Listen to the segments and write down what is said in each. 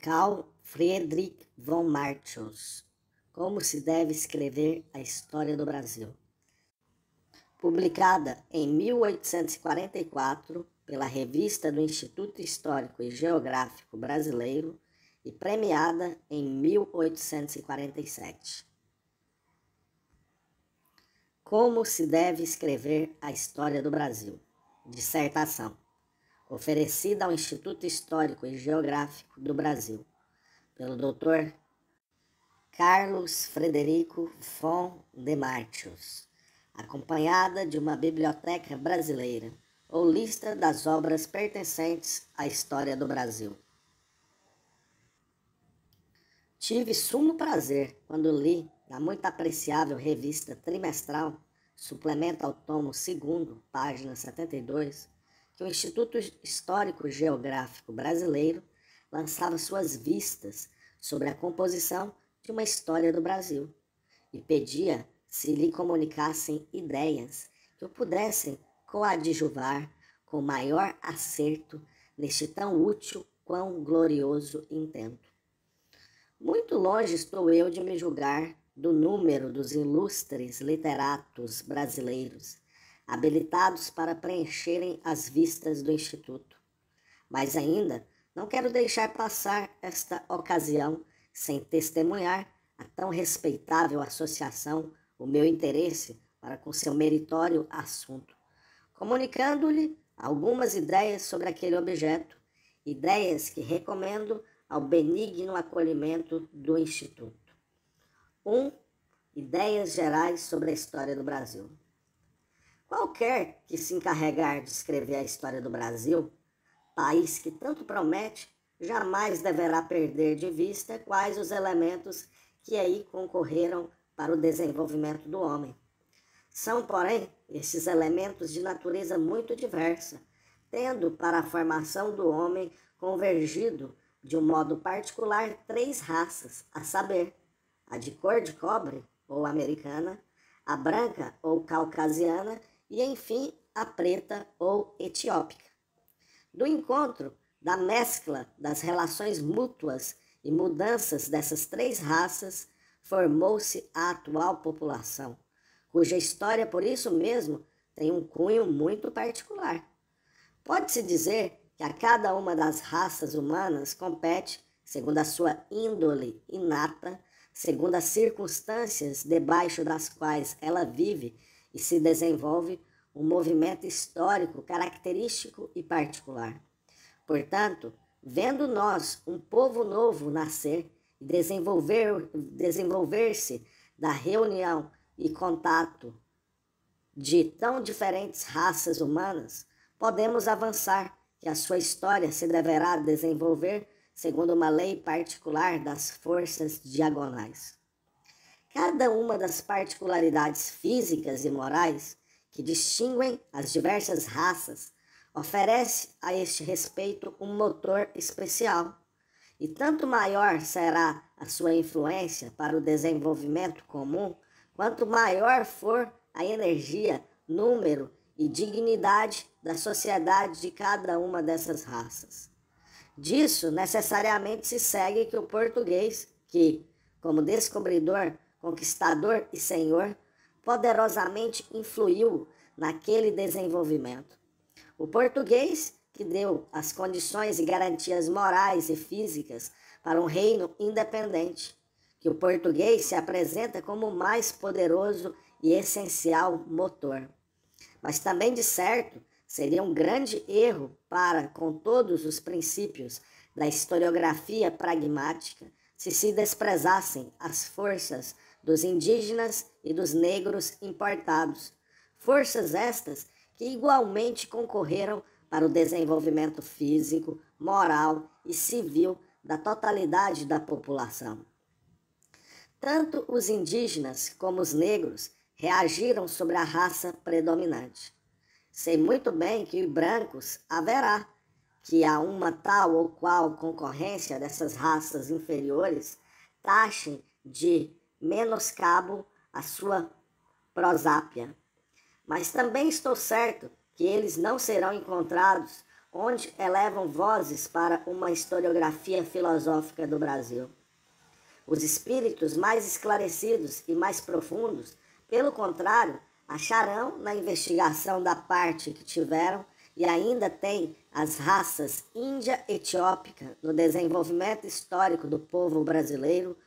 Carl Friedrich von Martius. Como se deve escrever a história do Brasil. Publicada em 1844 pela Revista do Instituto Histórico e Geográfico Brasileiro e premiada em 1847. Como se deve escrever a história do Brasil? Dissertação. Oferecida ao Instituto Histórico e Geográfico do Brasil, pelo Dr. Carlos Frederico von de Martius, acompanhada de uma biblioteca brasileira, ou lista das obras pertencentes à história do Brasil. Tive sumo prazer quando li, na muito apreciável revista trimestral, suplemento ao tomo 2º, página 72, que o Instituto Histórico Geográfico Brasileiro lançava suas vistas sobre a composição de uma história do Brasil e pedia se lhe comunicassem ideias que o pudessem coadjuvar com maior acerto neste tão útil quão glorioso intento. Muito longe estou eu de me julgar do número dos ilustres literatos brasileiros habilitados para preencherem as vistas do Instituto. Mas ainda não quero deixar passar esta ocasião sem testemunhar a tão respeitável associação o meu interesse para com seu meritório assunto, comunicando-lhe algumas ideias sobre aquele objeto, ideias que recomendo ao benigno acolhimento do Instituto. 1. Ideias gerais sobre a história do Brasil. Qualquer que se encarregar de escrever a história do Brasil, país que tanto promete, jamais deverá perder de vista quais os elementos que aí concorreram para o desenvolvimento do homem. São, porém, estes elementos de natureza muito diversa, tendo para a formação do homem convergido de um modo particular 3 raças, a saber, a de cor de cobre, ou americana, a branca ou caucasiana e, enfim, a preta ou etiópica. Do encontro, da mescla das relações mútuas e mudanças dessas 3 raças, formou-se a atual população, cuja história, por isso mesmo, tem um cunho muito particular. Pode-se dizer que a cada uma das raças humanas compete, segundo a sua índole inata, segundo as circunstâncias debaixo das quais ela vive e se desenvolve, um movimento histórico característico e particular. Portanto, vendo nós um povo novo nascer e desenvolver-se da reunião e contato de tão diferentes raças humanas, podemos avançar que a sua história se deverá desenvolver segundo uma lei particular das forças diagonais. Cada uma das particularidades físicas e morais que distinguem as diversas raças oferece a este respeito um motor especial, e tanto maior será a sua influência para o desenvolvimento comum, quanto maior for a energia, número e dignidade da sociedade de cada uma dessas raças. Disso necessariamente se segue que o português, que, como descobridor, conquistador e senhor, poderosamente influiu naquele desenvolvimento. O português que deu as condições e garantias morais e físicas para um reino independente, que o português se apresenta como o mais poderoso e essencial motor. Mas também, de certo, seria um grande erro para, com todos os princípios da historiografia pragmática, se desprezassem as forças dos indígenas e dos negros importados, forças estas que igualmente concorreram para o desenvolvimento físico, moral e civil da totalidade da população. Tanto os indígenas como os negros reagiram sobre a raça predominante. Sei muito bem que brancos haverá, que a uma tal ou qual concorrência dessas raças inferiores taxem de menoscabo a sua prosápia. Mas também estou certo que eles não serão encontrados onde elevam vozes para uma historiografia filosófica do Brasil. Os espíritos mais esclarecidos e mais profundos, pelo contrário, acharão na investigação da parte que tiveram e ainda têm as raças índia-etiópica no desenvolvimento histórico do povo brasileiro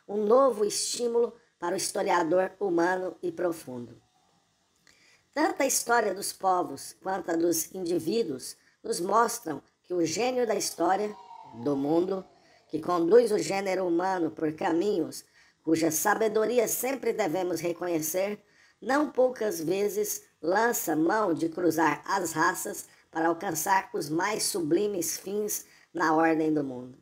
um novo estímulo para o historiador humano e profundo. Tanto a história dos povos quanto a dos indivíduos nos mostram que o gênio da história do mundo, que conduz o gênero humano por caminhos cuja sabedoria sempre devemos reconhecer, não poucas vezes lança mão de cruzar as raças para alcançar os mais sublimes fins na ordem do mundo.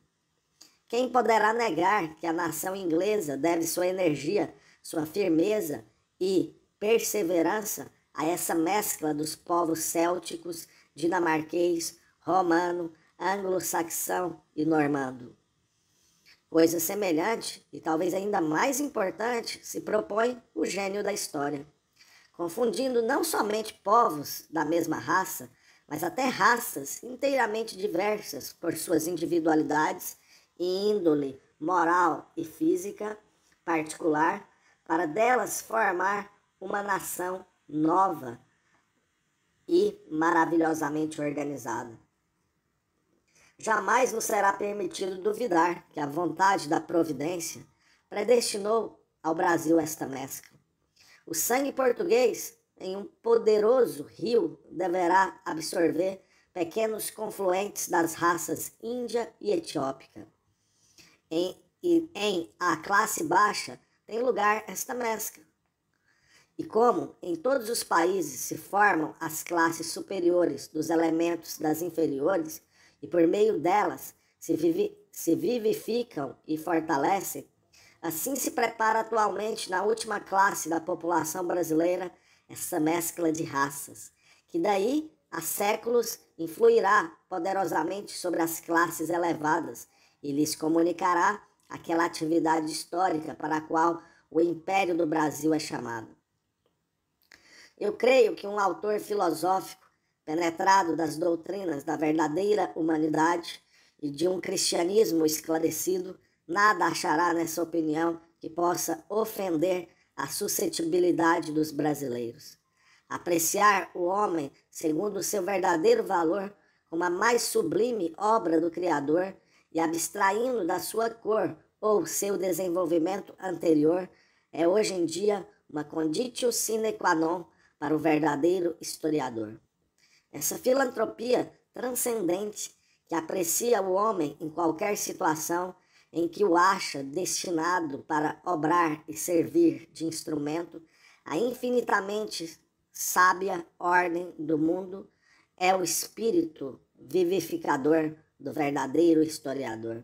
Quem poderá negar que a nação inglesa deve sua energia, sua firmeza e perseverança a essa mescla dos povos célticos, dinamarquês, romano, anglo-saxão e normando? Coisa semelhante, e talvez ainda mais importante, se propõe o gênio da história, confundindo não somente povos da mesma raça, mas até raças inteiramente diversas por suas individualidades e índole moral e física particular, para delas formar uma nação nova e maravilhosamente organizada. Jamais nos será permitido duvidar que a vontade da providência predestinou ao Brasil esta mescla. O sangue português, em um poderoso rio, deverá absorver pequenos confluentes das raças índia e etiópica. Em a classe baixa tem lugar esta mescla. E como em todos os países se formam as classes superiores dos elementos das inferiores, e por meio delas se vivificam e fortalecem, assim se prepara atualmente na última classe da população brasileira essa mescla de raças, que daí a séculos influirá poderosamente sobre as classes elevadas e lhes comunicará aquela atividade histórica para a qual o Império do Brasil é chamado. Eu creio que um autor filosófico penetrado das doutrinas da verdadeira humanidade e de um cristianismo esclarecido, nada achará nessa opinião que possa ofender a suscetibilidade dos brasileiros. Apreciar o homem segundo o seu verdadeiro valor como a mais sublime obra do Criador e abstraindo da sua cor ou seu desenvolvimento anterior é hoje em dia uma conditio sine qua non para o verdadeiro historiador. Essa filantropia transcendente que aprecia o homem em qualquer situação em que o acha destinado para obrar e servir de instrumento à infinitamente sábia ordem do mundo, é o espírito vivificador do verdadeiro historiador.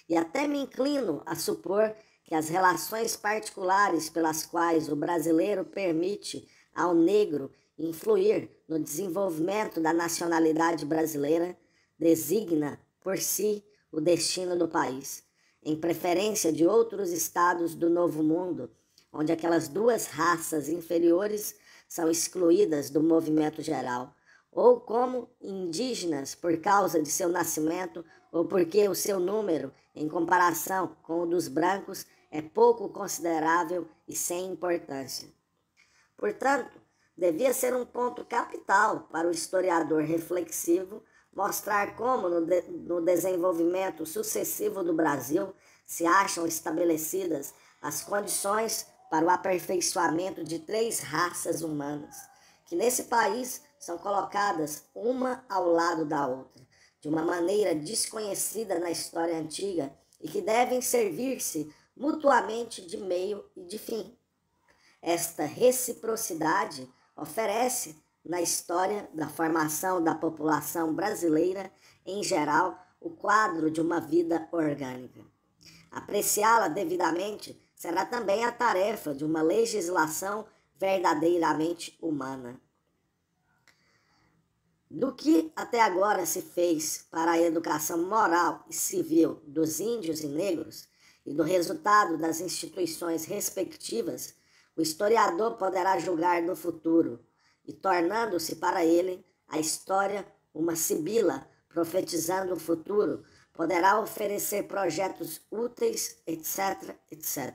E até me inclino a supor que as relações particulares pelas quais o brasileiro permite ao negro influir no desenvolvimento da nacionalidade brasileira designa por si o destino do país, em preferência de outros estados do Novo Mundo, onde aquelas duas raças inferiores são excluídas do movimento geral, ou como indígenas por causa de seu nascimento ou porque o seu número, em comparação com o dos brancos, é pouco considerável e sem importância. Portanto, devia ser um ponto capital para o historiador reflexivo mostrar como no desenvolvimento sucessivo do Brasil se acham estabelecidas as condições para o aperfeiçoamento de três raças humanas, que nesse país são colocadas uma ao lado da outra, de uma maneira desconhecida na história antiga e que devem servir-se mutuamente de meio e de fim. Esta reciprocidade oferece, na história da formação da população brasileira em geral, o quadro de uma vida orgânica. Apreciá-la devidamente será também a tarefa de uma legislação verdadeiramente humana. Do que até agora se fez para a educação moral e civil dos índios e negros e do resultado das instituições respectivas, o historiador poderá julgar no futuro, e tornando-se para ele a história uma sibila profetizando o futuro, poderá oferecer projetos úteis, etc, etc.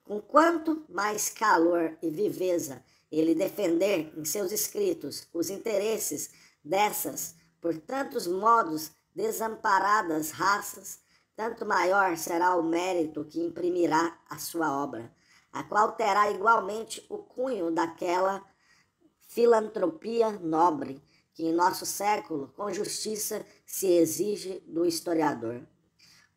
Com quanto mais calor e viveza ele defender em seus escritos os interesses dessas, por tantos modos, desamparadas raças, tanto maior será o mérito que imprimirá a sua obra, a qual terá igualmente o cunho daquela filantropia nobre que em nosso século, com justiça, se exige do historiador.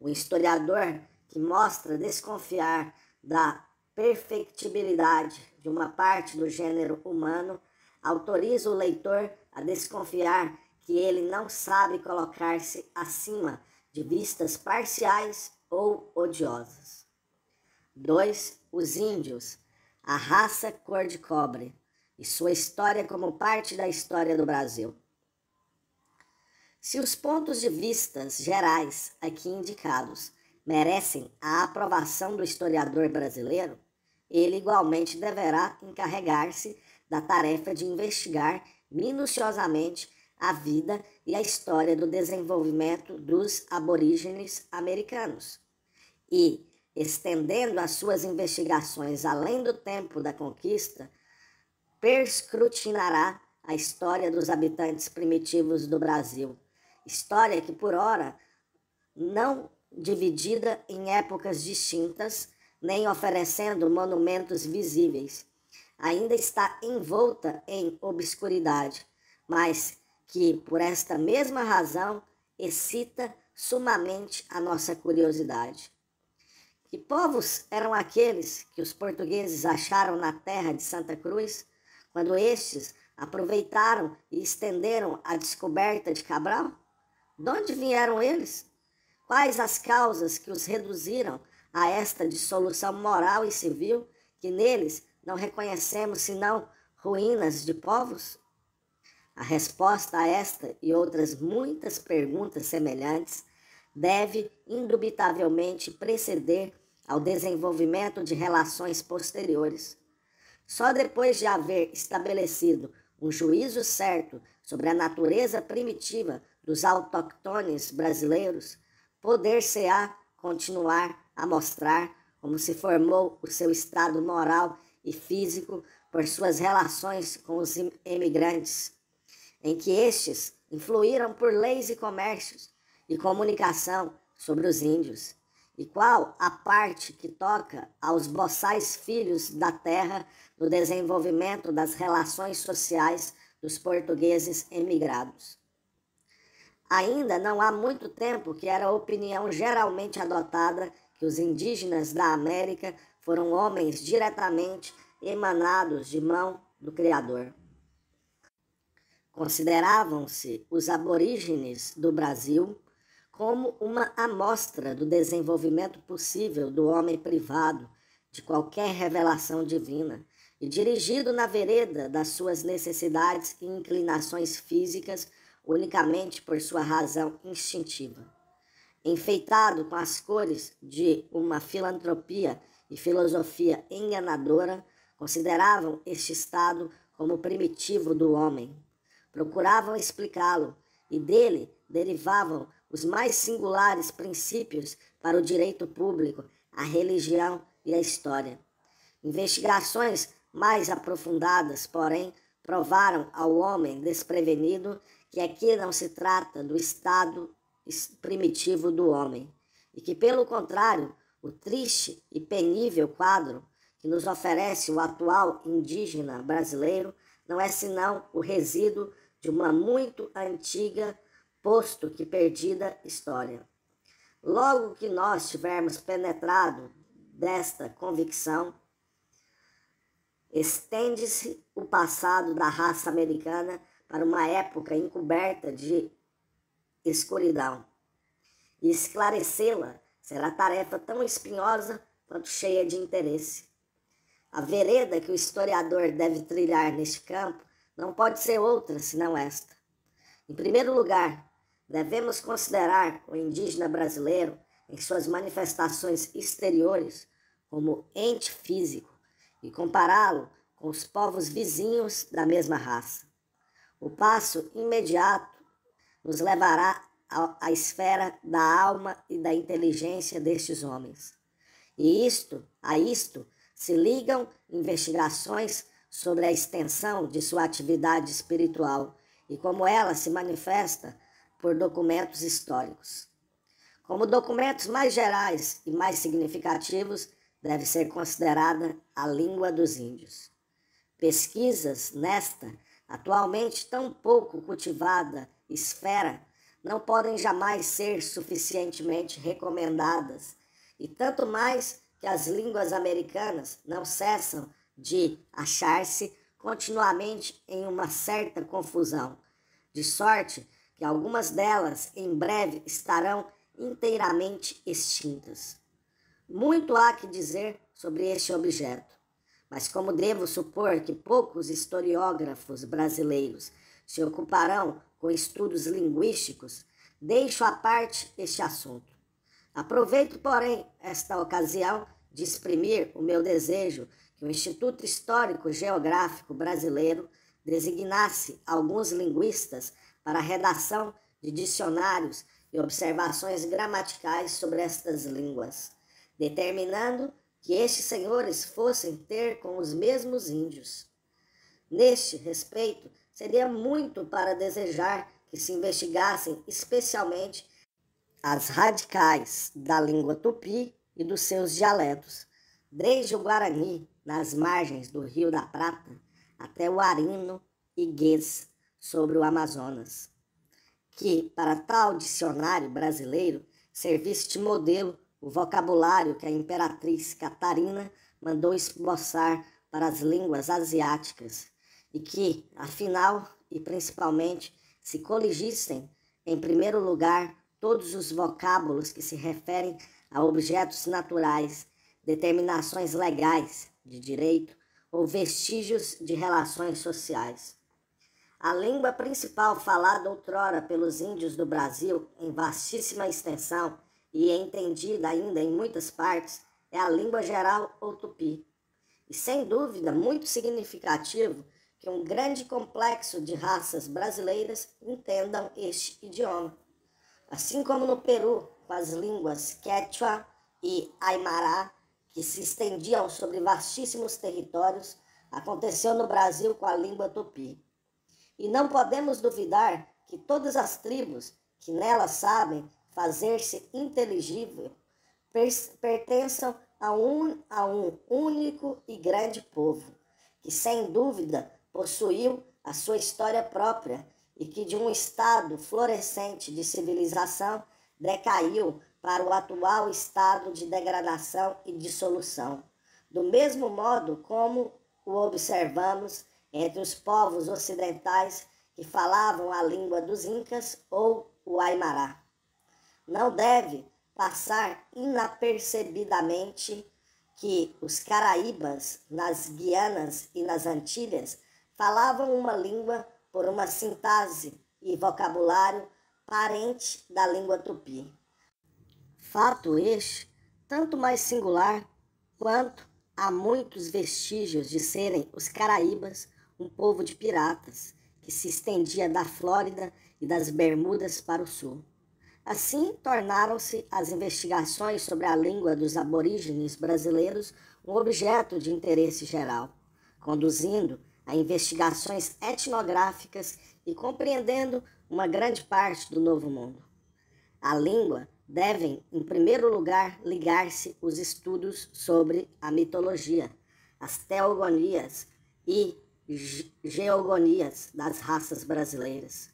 O historiador que mostra desconfiar da perfectibilidade de uma parte do gênero humano autoriza o leitor a desconfiar que ele não sabe colocar-se acima de vistas parciais ou odiosas. 2. Os índios, a raça cor de cobre, e sua história como parte da história do Brasil. Se os pontos de vistas gerais aqui indicados merecem a aprovação do historiador brasileiro, ele igualmente deverá encarregar-se da tarefa de investigar minuciosamente a vida e a história do desenvolvimento dos aborígenes americanos e, estendendo as suas investigações além do tempo da conquista, perscrutinará a história dos habitantes primitivos do Brasil, história que, por ora, não dividida em épocas distintas, nem oferecendo monumentos visíveis, ainda está envolta em obscuridade, mas que, por esta mesma razão, excita sumamente a nossa curiosidade. Que povos eram aqueles que os portugueses acharam na terra de Santa Cruz, quando estes aproveitaram e estenderam a descoberta de Cabral? De onde vieram eles? Quais as causas que os reduziram a esta dissolução moral e civil, que neles não reconhecemos senão ruínas de povos? A resposta a esta e outras muitas perguntas semelhantes deve indubitavelmente preceder ao desenvolvimento de relações posteriores. Só depois de haver estabelecido um juízo certo sobre a natureza primitiva dos autóctones brasileiros, poder-se-á continuar a mostrar como se formou o seu estado moral e físico por suas relações com os emigrantes, em que estes influíram por leis e comércios e comunicação sobre os índios, e qual a parte que toca aos boçais filhos da terra no desenvolvimento das relações sociais dos portugueses emigrados. Ainda não há muito tempo que era a opinião geralmente adotada que os indígenas da América foram homens diretamente emanados de mão do Criador. Consideravam-se os aborígenes do Brasil como uma amostra do desenvolvimento possível do homem privado de qualquer revelação divina e dirigido na vereda das suas necessidades e inclinações físicas unicamente por sua razão instintiva. Enfeitado com as cores de uma filantropia e filosofia enganadora, consideravam este estado como primitivo do homem. Procuravam explicá-lo e dele derivavam os mais singulares princípios para o direito público, a religião e a história. Investigações mais aprofundadas, porém, provaram ao homem desprevenido que aqui não se trata do estado primitivo do homem, e que, pelo contrário, o triste e penível quadro que nos oferece o atual indígena brasileiro não é senão o resíduo de uma muito antiga, posto que perdida história. Logo que nós tivermos penetrado desta convicção, estende-se o passado da raça americana para uma época encoberta de escuridão, e esclarecê-la será tarefa tão espinhosa quanto cheia de interesse. A vereda que o historiador deve trilhar neste campo não pode ser outra senão esta. Em primeiro lugar, devemos considerar o indígena brasileiro em suas manifestações exteriores como ente físico e compará-lo com os povos vizinhos da mesma raça. O passo imediato nos levará à esfera da alma e da inteligência destes homens. E a isto se ligam investigações sobre a extensão de sua atividade espiritual e como ela se manifesta por documentos históricos. Como documentos mais gerais e mais significativos, deve ser considerada a língua dos índios. Pesquisas nesta, atualmente tão pouco cultivada esfera, não podem jamais ser suficientemente recomendadas, e tanto mais que as línguas americanas não cessam de achar-se continuamente em uma certa confusão, de sorte que algumas delas em breve estarão inteiramente extintas. Muito há que dizer sobre este objeto, mas como devo supor que poucos historiógrafos brasileiros se ocuparão com estudos linguísticos, deixo à parte este assunto. Aproveito, porém, esta ocasião de exprimir o meu desejo que o Instituto Histórico Geográfico Brasileiro designasse alguns linguistas para a redação de dicionários e observações gramaticais sobre estas línguas, determinando que estes senhores fossem ter com os mesmos índios. Neste respeito, seria muito para desejar que se investigassem especialmente as radicais da língua tupi e dos seus dialetos, desde o Guarani, nas margens do Rio da Prata, até o Arino e Guês, sobre o Amazonas, que, para tal dicionário brasileiro, servisse de modelo o vocabulário que a imperatriz Catarina mandou esboçar para as línguas asiáticas, e que, afinal e principalmente, se coligissem, em primeiro lugar, todos os vocábulos que se referem a objetos naturais, determinações legais de direito ou vestígios de relações sociais. A língua principal falada outrora pelos índios do Brasil em vastíssima extensão e entendida ainda em muitas partes é a língua geral ou tupi. E sem dúvida muito significativo que um grande complexo de raças brasileiras entendam este idioma. Assim como no Peru, com as línguas Quechua e Aymara, que se estendiam sobre vastíssimos territórios, aconteceu no Brasil com a língua tupi. E não podemos duvidar que todas as tribos que nelas sabem fazer-se inteligível pertençam a um único e grande povo, que sem dúvida possuiu a sua história própria e que de um estado florescente de civilização decaiu para o atual estado de degradação e dissolução, do mesmo modo como o observamos entre os povos ocidentais que falavam a língua dos Incas ou o Aymara. Não deve passar inapercebidamente que os caraíbas, nas Guianas e nas Antilhas, falavam uma língua por uma sintaxe e vocabulário parente da língua tupi. Fato este tanto mais singular quanto há muitos vestígios de serem os caraíbas um povo de piratas que se estendia da Flórida e das Bermudas para o sul. Assim, tornaram-se as investigações sobre a língua dos aborígenes brasileiros um objeto de interesse geral, conduzindo a investigações etnográficas e compreendendo uma grande parte do Novo Mundo. A língua devem, em primeiro lugar, ligar-se os estudos sobre a mitologia, as teogonias e geogonias das raças brasileiras.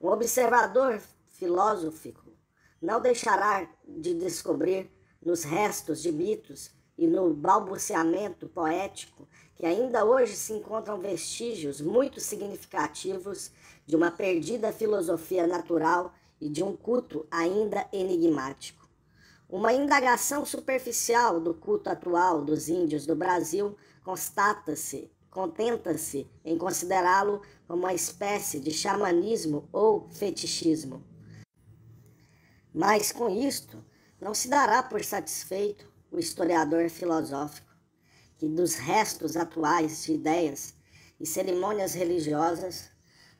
Um observador filosófico não deixará de descobrir nos restos de mitos e no balbuciamento poético que ainda hoje se encontram vestígios muito significativos de uma perdida filosofia natural e de um culto ainda enigmático. Uma indagação superficial do culto atual dos índios do Brasil contenta-se em considerá-lo como uma espécie de xamanismo ou fetichismo. Mas com isto não se dará por satisfeito o historiador filosófico, que dos restos atuais de ideias e cerimônias religiosas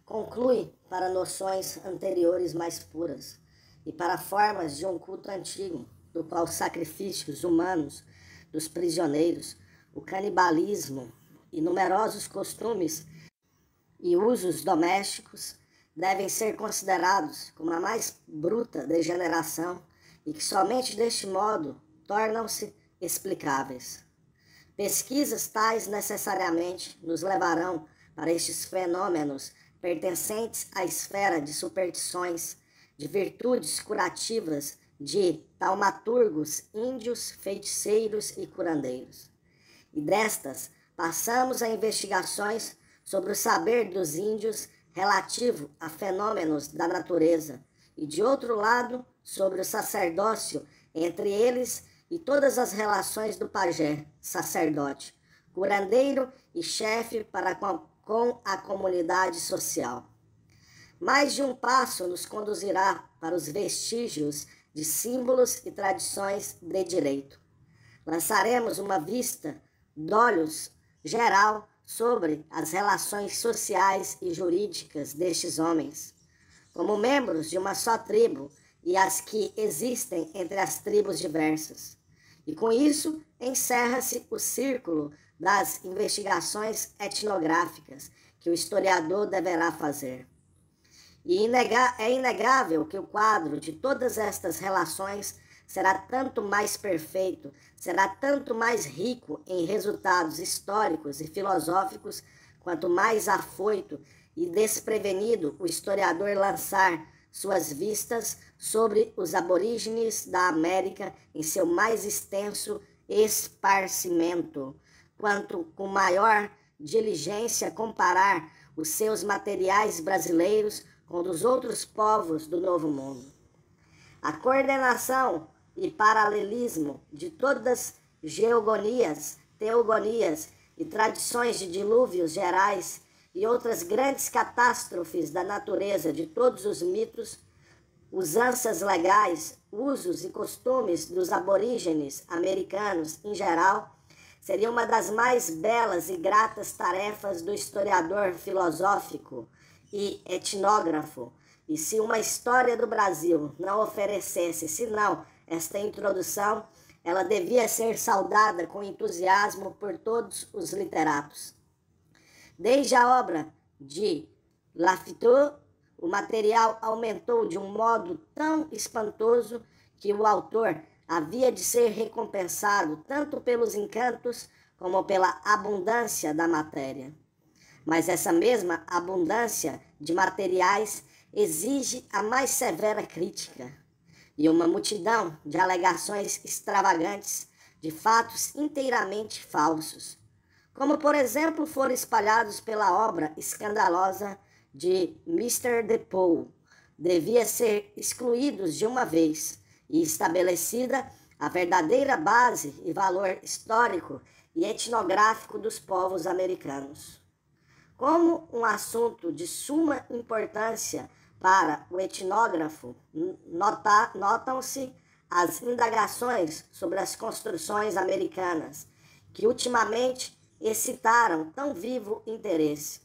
conclui para noções anteriores mais puras e para formas de um culto antigo, do qual os sacrifícios humanos dos prisioneiros, o canibalismo e numerosos costumes e usos domésticos devem ser considerados como a mais bruta degeneração e que somente deste modo tornam-se explicáveis. Pesquisas tais necessariamente nos levarão para estes fenômenos pertencentes à esfera de superstições, de virtudes curativas, de taumaturgos, índios, feiticeiros e curandeiros. E destas passamos a investigações sobre o saber dos índios relativo a fenômenos da natureza, e de outro lado, sobre o sacerdócio entre eles e todas as relações do pajé, sacerdote, curandeiro e chefe para com a comunidade social. Mais de um passo nos conduzirá para os vestígios de símbolos e tradições de direito. Lançaremos uma vista d'olhos geral sobre as relações sociais e jurídicas destes homens, como membros de uma só tribo e as que existem entre as tribos diversas. E com isso encerra-se o círculo das investigações etnográficas que o historiador deverá fazer. E é inegável que o quadro de todas estas relações será tanto mais perfeito, será tanto mais rico em resultados históricos e filosóficos, quanto mais afoito e desprevenido o historiador lançar suas vistas sobre os aborígenes da América em seu mais extenso esparcimento, quanto com maior diligência comparar os seus materiais brasileiros com os dos outros povos do Novo Mundo. A coordenação e paralelismo de todas geogonias, teogonias e tradições de dilúvios gerais e outras grandes catástrofes da natureza de todos os mitos, usanças legais, usos e costumes dos aborígenes americanos em geral, seria uma das mais belas e gratas tarefas do historiador filosófico e etnógrafo. E se uma história do Brasil não oferecesse senão esta introdução, ela devia ser saudada com entusiasmo por todos os literatos. Desde a obra de Lafitau, o material aumentou de um modo tão espantoso que o autor havia de ser recompensado tanto pelos encantos como pela abundância da matéria. Mas essa mesma abundância de materiais exige a mais severa crítica e uma multidão de alegações extravagantes de fatos inteiramente falsos, como por exemplo foram espalhados pela obra escandalosa de Mr. Depoe, devia ser excluídos de uma vez e estabelecida a verdadeira base e valor histórico e etnográfico dos povos americanos. Como um assunto de suma importância para o etnógrafo, notam-se as indagações sobre as construções americanas, que ultimamente excitaram tão vivo interesse.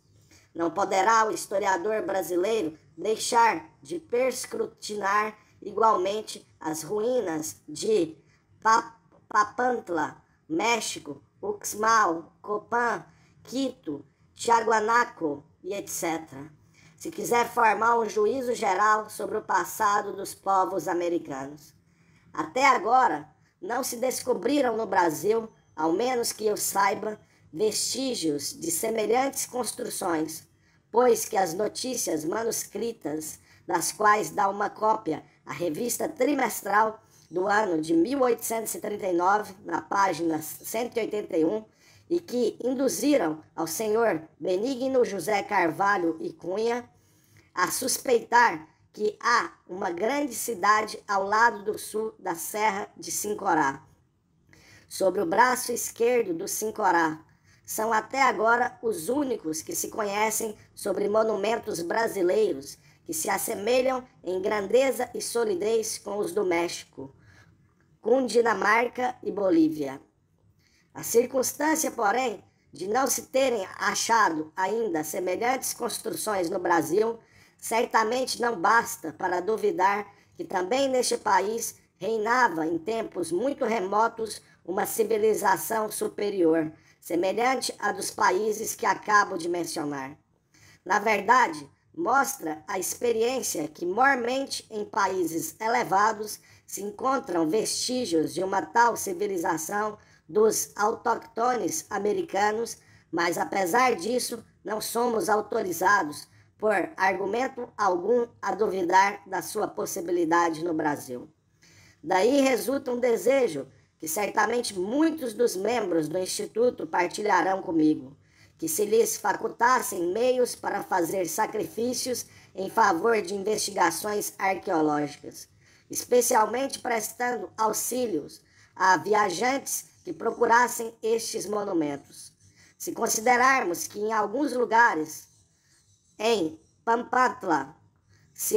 Não poderá o historiador brasileiro deixar de perscrutinar igualmente as ruínas de Papantla, México, Uxmal, Copán, Quito, Tiahuanaco e etc., se quiser formar um juízo geral sobre o passado dos povos americanos. Até agora, não se descobriram no Brasil, ao menos que eu saiba, vestígios de semelhantes construções, pois que as notícias manuscritas, das quais dá uma cópia a revista trimestral do ano de 1839, na página 181, e que induziram ao senhor Benigno José Carvalho e Cunha a suspeitar que há uma grande cidade ao lado do sul da Serra de Sincorá. Sobre o braço esquerdo do Sincorá, são até agora os únicos que se conhecem sobre monumentos brasileiros que se assemelham em grandeza e solidez com os do México, Cundinamarca e Bolívia. A circunstância, porém, de não se terem achado ainda semelhantes construções no Brasil, certamente não basta para duvidar que também neste país reinava em tempos muito remotos uma civilização superior, semelhante à dos países que acabo de mencionar. Na verdade, mostra a experiência que mormente em países elevados se encontram vestígios de uma tal civilização dos autóctones americanos, mas apesar disso não somos autorizados por argumento algum a duvidar da sua possibilidade no Brasil. Daí resulta um desejo que certamente muitos dos membros do Instituto partilharão comigo, que se lhes facultassem meios para fazer sacrifícios em favor de investigações arqueológicas, especialmente prestando auxílios a viajantes que procurassem estes monumentos. Se considerarmos que em alguns lugares, em Pampatla, se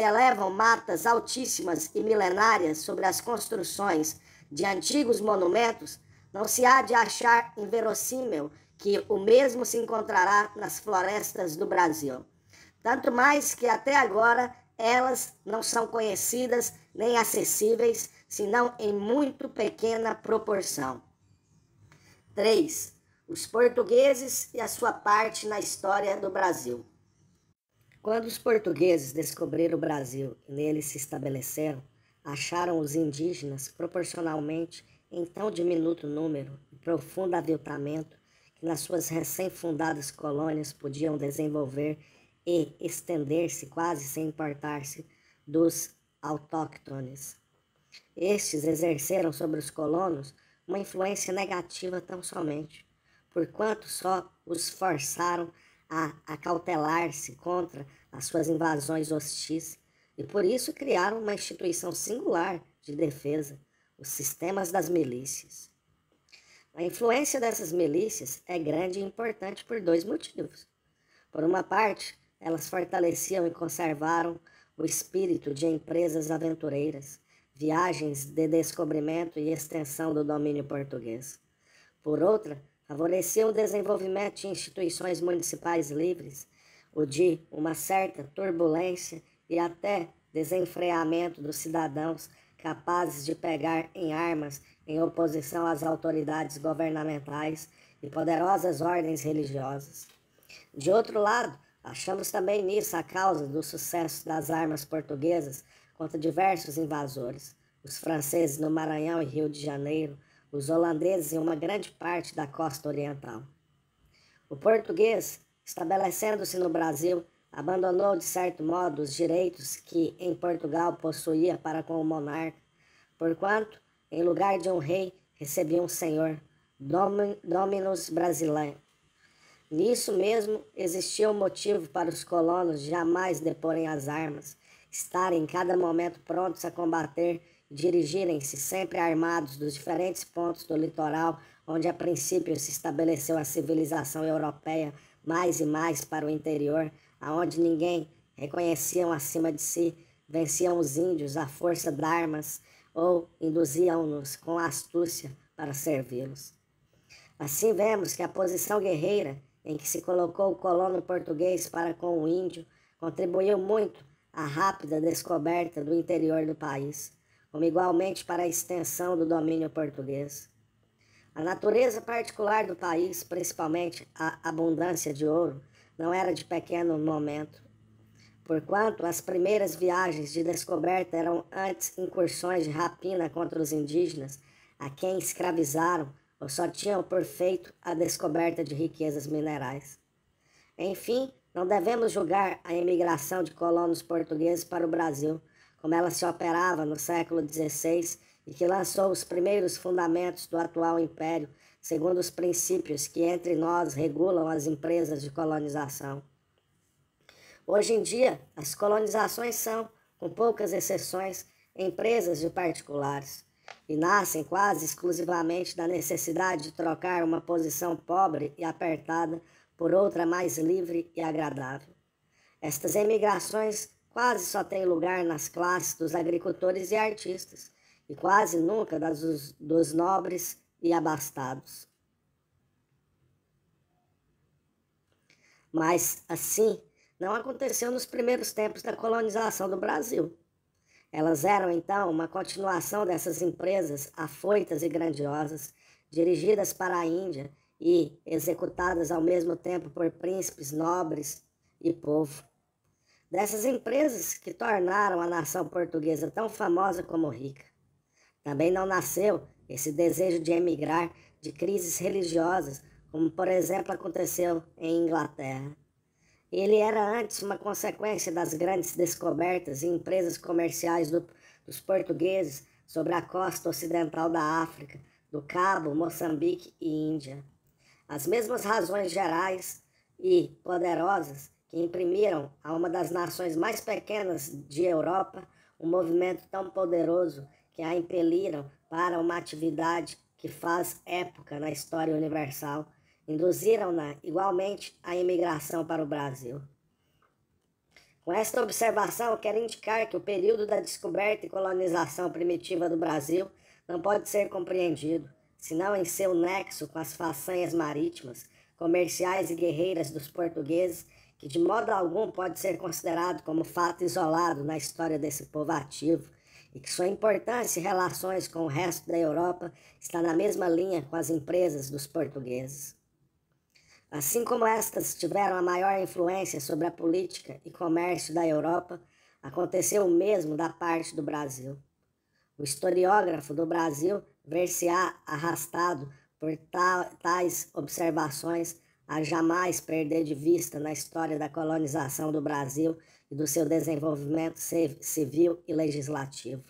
elevam matas altíssimas e milenárias sobre as construções de antigos monumentos, não se há de achar inverossímil que o mesmo se encontrará nas florestas do Brasil. Tanto mais que até agora elas não são conhecidas nem acessíveis, senão em muito pequena proporção. 3. Os portugueses e a sua parte na história do Brasil. Quando os portugueses descobriram o Brasil e nele se estabeleceram, acharam os indígenas proporcionalmente em tão diminuto número e profundo aviltamento que nas suas recém-fundadas colônias podiam desenvolver e estender-se quase sem importar-se dos autóctones. Estes exerceram sobre os colonos uma influência negativa tão somente, porquanto só os forçaram a acautelar-se contra as suas invasões hostis e por isso criaram uma instituição singular de defesa, os sistemas das milícias. A influência dessas milícias é grande e importante por dois motivos. Por uma parte, elas fortaleciam e conservaram o espírito de empresas aventureiras, viagens de descobrimento e extensão do domínio português. Por outra, favoreciam o desenvolvimento de instituições municipais livres, o de uma certa turbulência e até desenfreamento dos cidadãos capazes de pegar em armas em oposição às autoridades governamentais e poderosas ordens religiosas. De outro lado, achamos também nisso a causa do sucesso das armas portuguesas contra diversos invasores, os franceses no Maranhão e Rio de Janeiro, os holandeses em uma grande parte da costa oriental. O português, estabelecendo-se no Brasil, abandonou de certo modo os direitos que em Portugal possuía para com o monarca, porquanto, em lugar de um rei, recebia um senhor, Dominus Brasileiro. Nisso mesmo existia um motivo para os colonos jamais deporem as armas, estarem em cada momento prontos a combater e dirigirem-se sempre armados dos diferentes pontos do litoral onde a princípio se estabeleceu a civilização europeia mais e mais para o interior, aonde ninguém reconheciam acima de si, venciam os índios à força de armas ou induziam-nos com astúcia para servi-los. Assim vemos que a posição guerreira em que se colocou o colono português para com o índio contribuiu muito à rápida descoberta do interior do país, como igualmente para a extensão do domínio português. A natureza particular do país, principalmente a abundância de ouro, não era de pequeno momento, porquanto as primeiras viagens de descoberta eram antes incursões de rapina contra os indígenas, a quem escravizaram ou só tinham por feito a descoberta de riquezas minerais. Enfim, não devemos julgar a imigração de colonos portugueses para o Brasil, como ela se operava no século XVI e que lançou os primeiros fundamentos do atual império, segundo os princípios que entre nós regulam as empresas de colonização. Hoje em dia, as colonizações são, com poucas exceções, empresas de particulares, e nascem quase exclusivamente da necessidade de trocar uma posição pobre e apertada por outra mais livre e agradável. Estas emigrações quase só têm lugar nas classes dos agricultores e artistas, e quase nunca dos nobres e abastados. Mas, assim, não aconteceu nos primeiros tempos da colonização do Brasil. Elas eram, então, uma continuação dessas empresas afoitas e grandiosas, dirigidas para a Índia e executadas ao mesmo tempo por príncipes, nobres e povo. Dessas empresas que tornaram a nação portuguesa tão famosa como rica. Também não nasceu esse desejo de emigrar de crises religiosas, como, por exemplo, aconteceu em Inglaterra. Ele era antes uma consequência das grandes descobertas e empresas comerciais dos portugueses sobre a costa ocidental da África, do Cabo, Moçambique e Índia. As mesmas razões gerais e poderosas que imprimiram a uma das nações mais pequenas de Europa um movimento tão poderoso que a impeliram para uma atividade que faz época na história universal, induziram-na igualmente à imigração para o Brasil. Com esta observação, quero indicar que o período da descoberta e colonização primitiva do Brasil não pode ser compreendido, senão em seu nexo com as façanhas marítimas, comerciais e guerreiras dos portugueses, que de modo algum pode ser considerado como fato isolado na história desse povo ativo, e que sua importância e relações com o resto da Europa está na mesma linha com as empresas dos portugueses. Assim como estas tiveram a maior influência sobre a política e comércio da Europa, aconteceu o mesmo da parte do Brasil. O historiógrafo do Brasil ver-se-á arrastado por tais observações a jamais perder de vista na história da colonização do Brasil e do seu desenvolvimento civil e legislativo,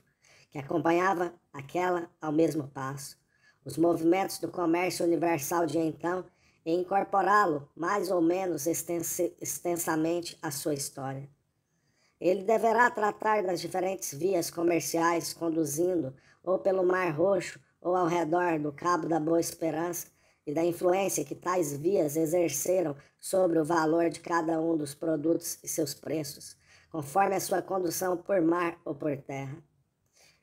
que acompanhava aquela ao mesmo passo, os movimentos do comércio universal de então, e incorporá-lo mais ou menos extensamente à sua história. Ele deverá tratar das diferentes vias comerciais conduzindo ou pelo Mar Roxo ou ao redor do Cabo da Boa Esperança e da influência que tais vias exerceram sobre o valor de cada um dos produtos e seus preços, conforme a sua condução por mar ou por terra.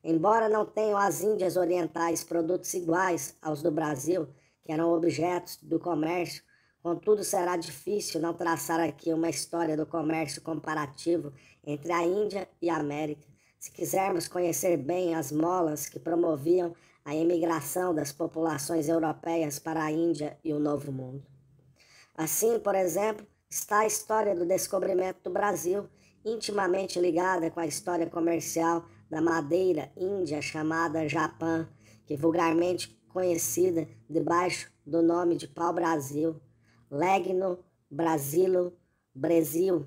Embora não tenham as Índias Orientais produtos iguais aos do Brasil, que eram objetos do comércio, contudo será difícil não traçar aqui uma história do comércio comparativo entre a Índia e a América, se quisermos conhecer bem as molas que promoviam a imigração das populações europeias para a Índia e o Novo Mundo. Assim, por exemplo, está a história do descobrimento do Brasil, intimamente ligada com a história comercial da madeira índia chamada Japã, que vulgarmente conhecida debaixo do nome de pau-brasil, legno, brasilo, Brasil,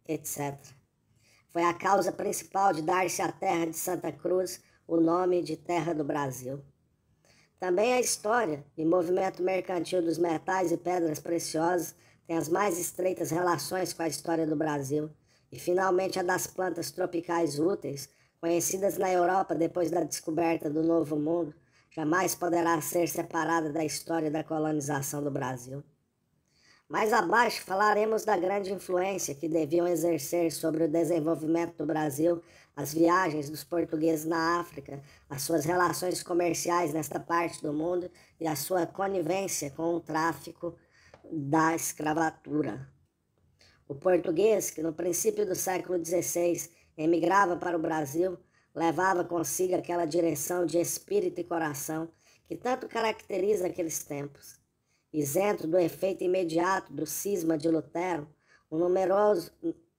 etc. Foi a causa principal de dar-se à terra de Santa Cruz o nome de Terra do Brasil. Também a história e movimento mercantil dos metais e pedras preciosas tem as mais estreitas relações com a história do Brasil, e finalmente a das plantas tropicais úteis, conhecidas na Europa depois da descoberta do Novo Mundo, jamais poderá ser separada da história da colonização do Brasil. Mais abaixo falaremos da grande influência que deviam exercer sobre o desenvolvimento do Brasil as viagens dos portugueses na África, as suas relações comerciais nesta parte do mundo e a sua conivência com o tráfico da escravatura. O português, que no princípio do século XVI emigrava para o Brasil, levava consigo aquela direção de espírito e coração que tanto caracteriza aqueles tempos. Isento do efeito imediato do cisma de Lutero,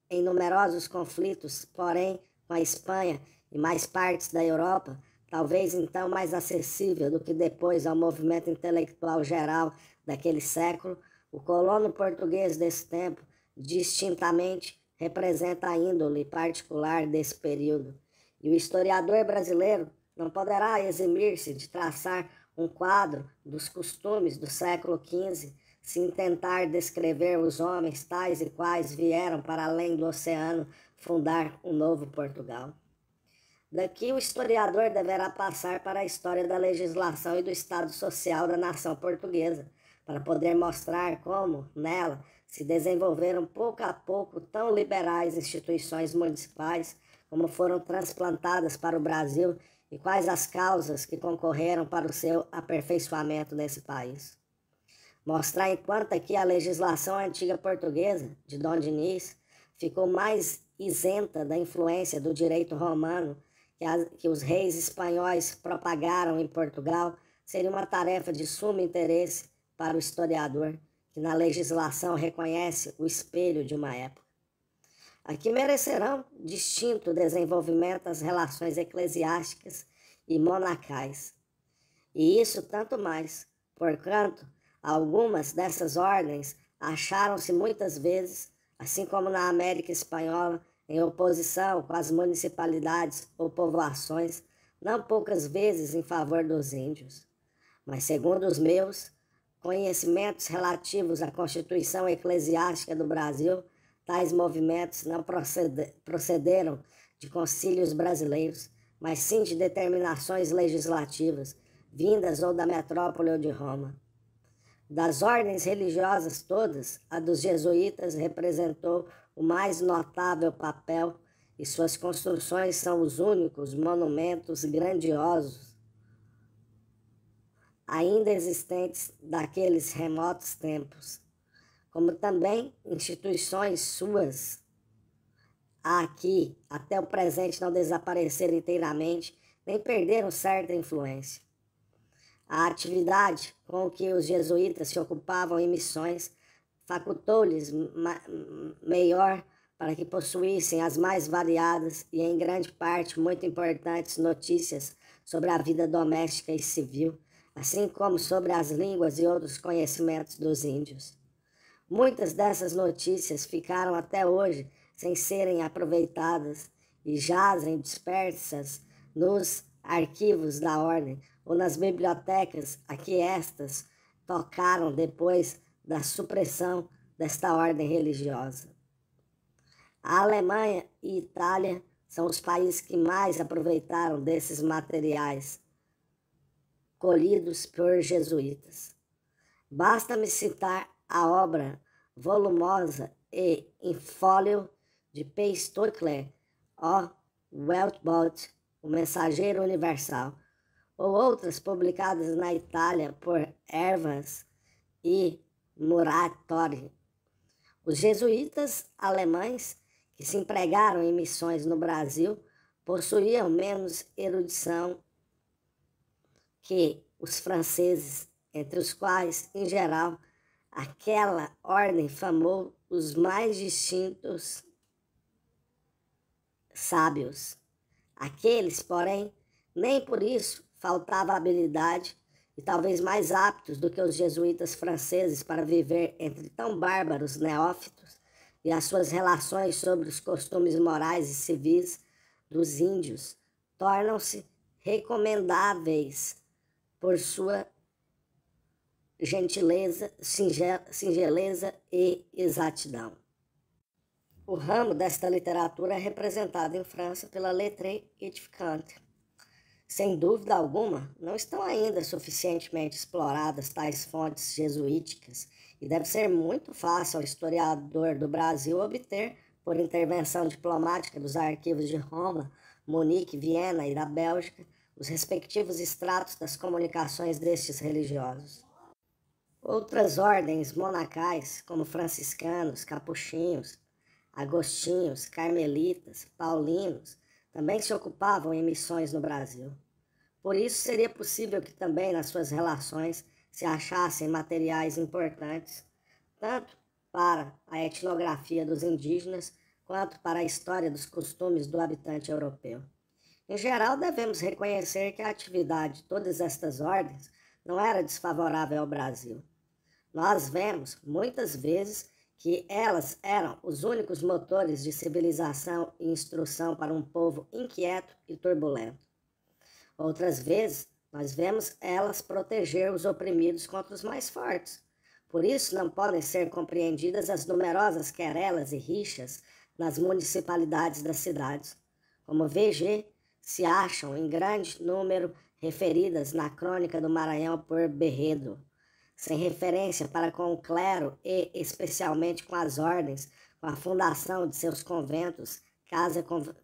em numerosos conflitos, porém, com a Espanha e mais partes da Europa, talvez então mais acessível do que depois ao movimento intelectual geral daquele século, o colono português desse tempo distintamente representa a índole particular desse período. E o historiador brasileiro não poderá eximir-se de traçar um quadro dos costumes do século XV, sem tentar descrever os homens tais e quais vieram para além do oceano fundar um novo Portugal. Daqui o historiador deverá passar para a história da legislação e do estado social da nação portuguesa, para poder mostrar como, nela, se desenvolveram pouco a pouco tão liberais instituições municipais como foram transplantadas para o Brasil e quais as causas que concorreram para o seu aperfeiçoamento nesse país. mostrar enquanto aqui a legislação antiga portuguesa, de Dom Dinis, ficou mais isenta da influência do direito romano que os reis espanhóis propagaram em Portugal, seria uma tarefa de sumo interesse para o historiador, que na legislação reconhece o espelho de uma época. Aqui merecerão distinto desenvolvimento as relações eclesiásticas e monacais. E isso tanto mais, porquanto algumas dessas ordens acharam-se muitas vezes, assim como na América Espanhola, em oposição com as municipalidades ou povoações, não poucas vezes em favor dos índios. Mas, segundo os meus conhecimentos relativos à Constituição Eclesiástica do Brasil, tais movimentos não procederam de concílios brasileiros, mas sim de determinações legislativas, vindas ou da metrópole ou de Roma. Das ordens religiosas todas, a dos jesuítas representou o mais notável papel e suas construções são os únicos monumentos grandiosos ainda existentes daqueles remotos tempos, como também instituições suas aqui até o presente não desapareceram inteiramente, nem perderam certa influência. A atividade com que os jesuítas se ocupavam em missões facultou-lhes melhor para que possuíssem as mais variadas e, em grande parte, muito importantes notícias sobre a vida doméstica e civil, assim como sobre as línguas e outros conhecimentos dos índios. Muitas dessas notícias ficaram até hoje sem serem aproveitadas e jazem dispersas nos arquivos da ordem ou nas bibliotecas a que estas tocaram depois da supressão desta ordem religiosa. A Alemanha e Itália são os países que mais aproveitaram desses materiais colhidos por jesuítas. Basta-me citar a obra volumosa e em fólio de P. Stockler, O Weltbot, o Mensageiro Universal, ou outras publicadas na Itália por Evans e Muratori. Os jesuítas alemães que se empregaram em missões no Brasil possuíam menos erudição que os franceses, entre os quais, em geral, aquela ordem famou os mais distintos sábios. Aqueles, porém, nem por isso faltava habilidade e talvez mais aptos do que os jesuítas franceses para viver entre tão bárbaros neófitos e as suas relações sobre os costumes morais e civis dos índios tornam-se recomendáveis por sua gentileza, singeleza e exatidão. O ramo desta literatura é representado em França pela Lettre Édificante. Sem dúvida alguma, não estão ainda suficientemente exploradas tais fontes jesuíticas e deve ser muito fácil ao historiador do Brasil obter, por intervenção diplomática dos arquivos de Roma, Munique, Viena e da Bélgica, os respectivos extratos das comunicações destes religiosos. Outras ordens monacais, como franciscanos, capuchinhos, agostinhos, carmelitas, paulinos, também se ocupavam em missões no Brasil. Por isso, seria possível que também nas suas relações se achassem materiais importantes, tanto para a etnografia dos indígenas, quanto para a história dos costumes do habitante europeu. Em geral, devemos reconhecer que a atividade de todas estas ordens não era desfavorável ao Brasil. Nós vemos, muitas vezes, que elas eram os únicos motores de civilização e instrução para um povo inquieto e turbulento. Outras vezes, nós vemos elas proteger os oprimidos contra os mais fortes. Por isso, não podem ser compreendidas as numerosas querelas e rixas nas municipalidades das cidades. Como VG, se acham em grande número referidas na Crônica do Maranhão por Berredo, sem referência para com o clero e, especialmente, com as ordens, com a fundação de seus conventos,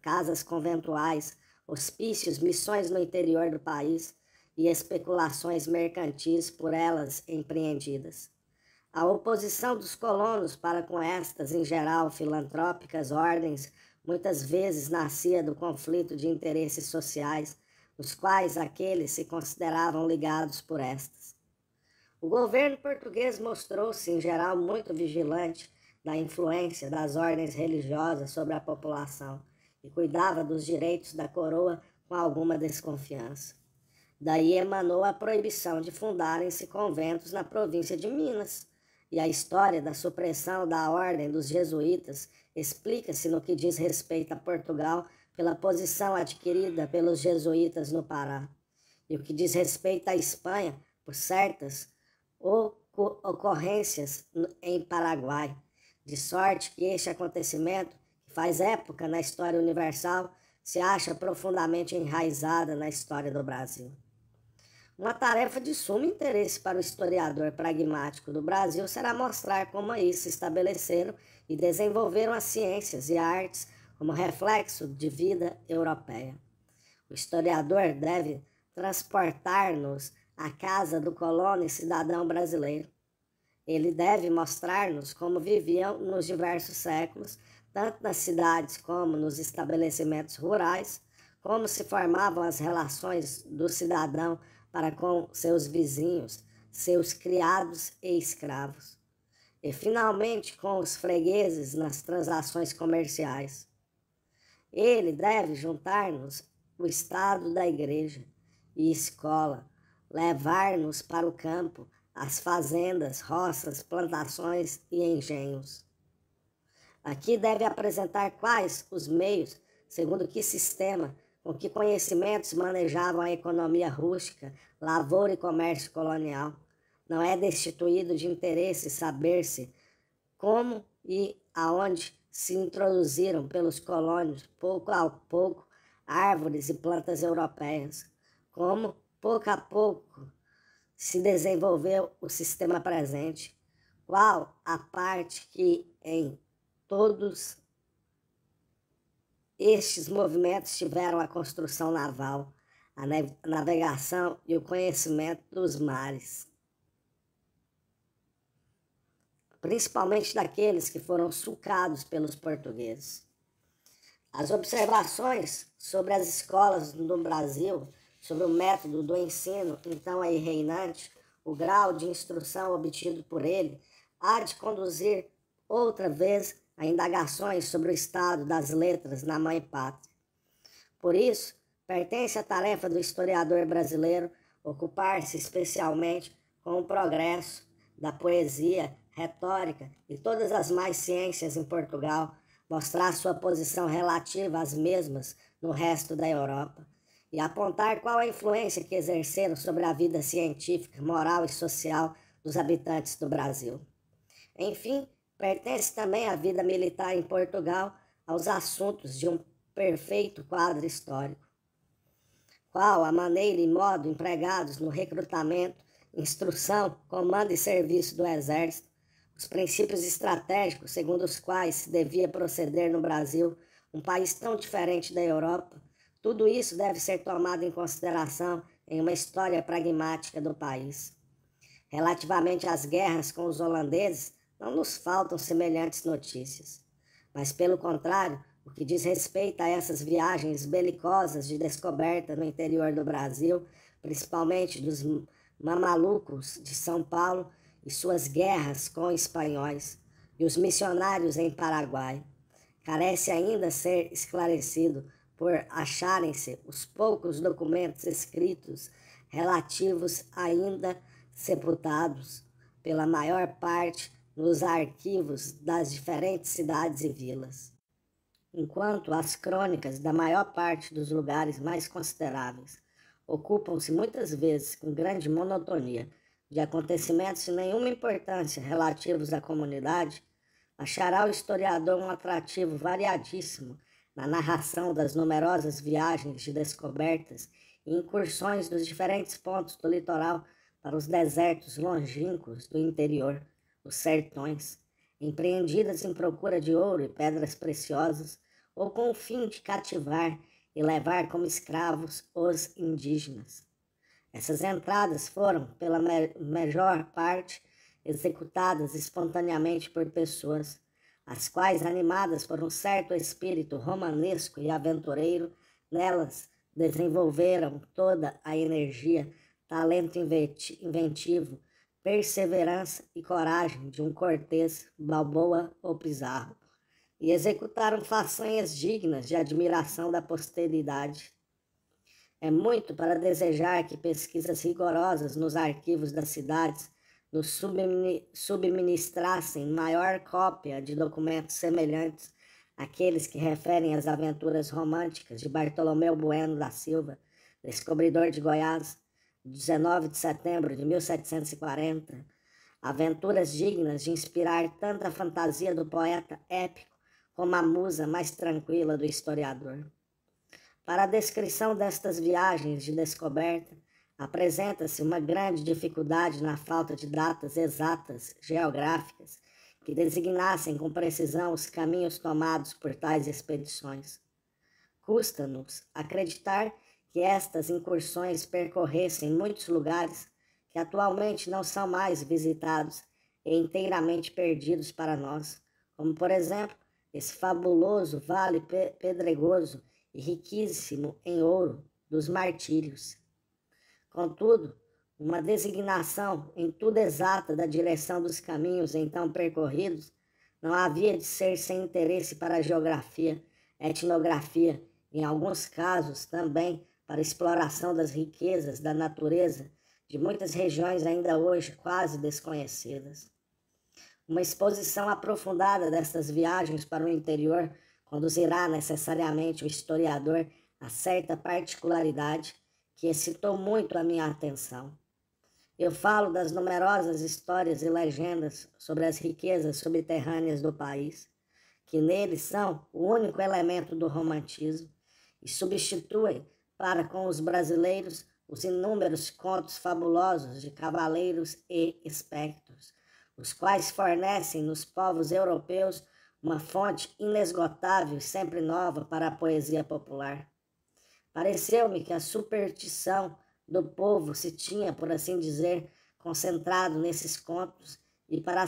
casas conventuais, hospícios, missões no interior do país e especulações mercantis por elas empreendidas. A oposição dos colonos para com estas, em geral, filantrópicas ordens, muitas vezes nascia do conflito de interesses sociais, os quais aqueles se consideravam ligados por estas. O governo português mostrou-se, em geral, muito vigilante da influência das ordens religiosas sobre a população e cuidava dos direitos da coroa com alguma desconfiança. Daí emanou a proibição de fundarem-se conventos na província de Minas, e a história da supressão da ordem dos jesuítas explica-se no que diz respeito a Portugal pela posição adquirida pelos jesuítas no Pará, e o que diz respeito à Espanha por certas ocorrências em Paraguai, de sorte que este acontecimento, que faz época na história universal, se acha profundamente enraizada na história do Brasil. Uma tarefa de sumo interesse para o historiador pragmático do Brasil será mostrar como aí se estabeleceram e desenvolveram as ciências e artes como reflexo de vida europeia. O historiador deve transportar-nos à casa do colono e cidadão brasileiro. Ele deve mostrar-nos como viviam nos diversos séculos, tanto nas cidades como nos estabelecimentos rurais, como se formavam as relações do cidadão para com seus vizinhos, seus criados e escravos, e finalmente com os fregueses nas transações comerciais. Ele deve juntar-nos o estado da igreja e escola, levar-nos para o campo, as fazendas, roças, plantações e engenhos. Aqui deve apresentar quais os meios, segundo que sistema, com que conhecimentos manejavam a economia rústica, lavoura e comércio colonial. Não é destituído de interesse saber-se como e aonde se introduziram pelos colônios, pouco a pouco, árvores e plantas europeias, como, pouco a pouco, se desenvolveu o sistema presente, qual a parte que em todos estes movimentos tiveram a construção naval, a navegação e o conhecimento dos mares, principalmente daqueles que foram sulcados pelos portugueses. As observações sobre as escolas no Brasil, sobre o método do ensino, então aí reinante, o grau de instrução obtido por ele, há de conduzir outra vez a indagações sobre o estado das letras na mãe pátria. Por isso, pertence à tarefa do historiador brasileiro ocupar-se especialmente com o progresso da poesia, retórica e todas as mais ciências em Portugal, mostrar sua posição relativa às mesmas no resto da Europa e apontar qual a influência que exerceram sobre a vida científica, moral e social dos habitantes do Brasil. Enfim, pertence também à vida militar em Portugal aos assuntos de um perfeito quadro histórico, qual a maneira e modo empregados no recrutamento, instrução, comando e serviço do Exército, os princípios estratégicos segundo os quais se devia proceder no Brasil, um país tão diferente da Europa. Tudo isso deve ser tomado em consideração em uma história pragmática do país. Relativamente às guerras com os holandeses, não nos faltam semelhantes notícias, mas, pelo contrário, o que diz respeito a essas viagens belicosas de descoberta no interior do Brasil, principalmente dos mamalucos de São Paulo e suas guerras com espanhóis, e os missionários em Paraguai, carece ainda ser esclarecido por acharem-se os poucos documentos escritos relativos ainda sepultados, pela maior parte, nos arquivos das diferentes cidades e vilas, enquanto as crônicas da maior parte dos lugares mais consideráveis ocupam-se muitas vezes com grande monotonia de acontecimentos sem nenhuma importância relativos à comunidade, achará o historiador um atrativo variadíssimo na narração das numerosas viagens de descobertas e incursões dos diferentes pontos do litoral para os desertos longínquos do interior, os sertões, empreendidas em procura de ouro e pedras preciosas, ou com o fim de cativar e levar como escravos os indígenas. Essas entradas foram, pela maior parte, executadas espontaneamente por pessoas, as quais, animadas por um certo espírito romanesco e aventureiro, nelas desenvolveram toda a energia, talento inventivo, perseverança e coragem de um Cortês, Balboa ou Pizarro, e executaram façanhas dignas de admiração da posteridade. É muito para desejar que pesquisas rigorosas nos arquivos das cidades nos subministrassem maior cópia de documentos semelhantes àqueles que referem às aventuras românticas de Bartolomeu Bueno da Silva, descobridor de Goiás, 19 de setembro de 1740, aventuras dignas de inspirar tanta fantasia do poeta épico como a musa mais tranquila do historiador. Para a descrição destas viagens de descoberta, apresenta-se uma grande dificuldade na falta de datas exatas geográficas que designassem com precisão os caminhos tomados por tais expedições. Custa-nos acreditar que estas incursões percorressem muitos lugares que atualmente não são mais visitados e inteiramente perdidos para nós, como, por exemplo, esse fabuloso vale pedregoso e riquíssimo em ouro dos Martírios. Contudo, uma designação em tudo exata da direção dos caminhos então percorridos não havia de ser sem interesse para a geografia, etnografia e, em alguns casos, também para a exploração das riquezas da natureza de muitas regiões ainda hoje quase desconhecidas. Uma exposição aprofundada destas viagens para o interior conduzirá necessariamente o historiador a certa particularidade que excitou muito a minha atenção. Eu falo das numerosas histórias e legendas sobre as riquezas subterrâneas do país, que neles são o único elemento do romantismo e substituem, para com os brasileiros, os inúmeros contos fabulosos de cavaleiros e espectros, os quais fornecem nos povos europeus uma fonte inesgotável e sempre nova para a poesia popular. Pareceu-me que a superstição do povo se tinha, por assim dizer, concentrado nesses contos, e para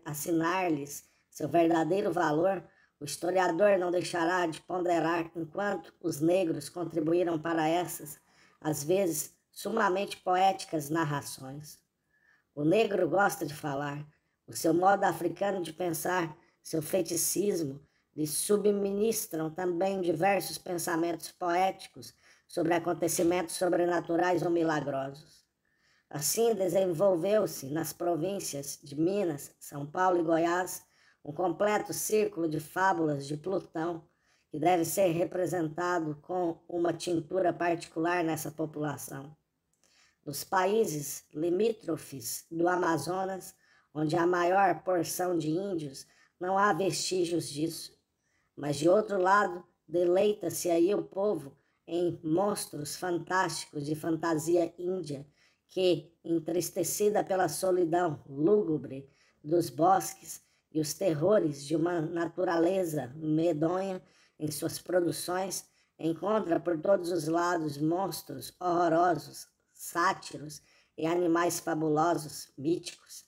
assinar-lhes seu verdadeiro valor, o historiador não deixará de ponderar enquanto os negros contribuíram para essas, às vezes, sumamente poéticas narrações. O negro gosta de falar, o seu modo africano de pensar, seu feiticismo, lhe subministram também diversos pensamentos poéticos sobre acontecimentos sobrenaturais ou milagrosos. Assim desenvolveu-se nas províncias de Minas, São Paulo e Goiás um completo círculo de fábulas de Plutão, que deve ser representado com uma tintura particular nessa população. Nos países limítrofes do Amazonas, onde a maior porção de índios, não há vestígios disso. Mas, de outro lado, deleita-se aí o povo em monstros fantásticos de fantasia índia, que, entristecida pela solidão lúgubre dos bosques e os terrores de uma natureza medonha em suas produções, encontra por todos os lados monstros horrorosos, sátiros e animais fabulosos, míticos,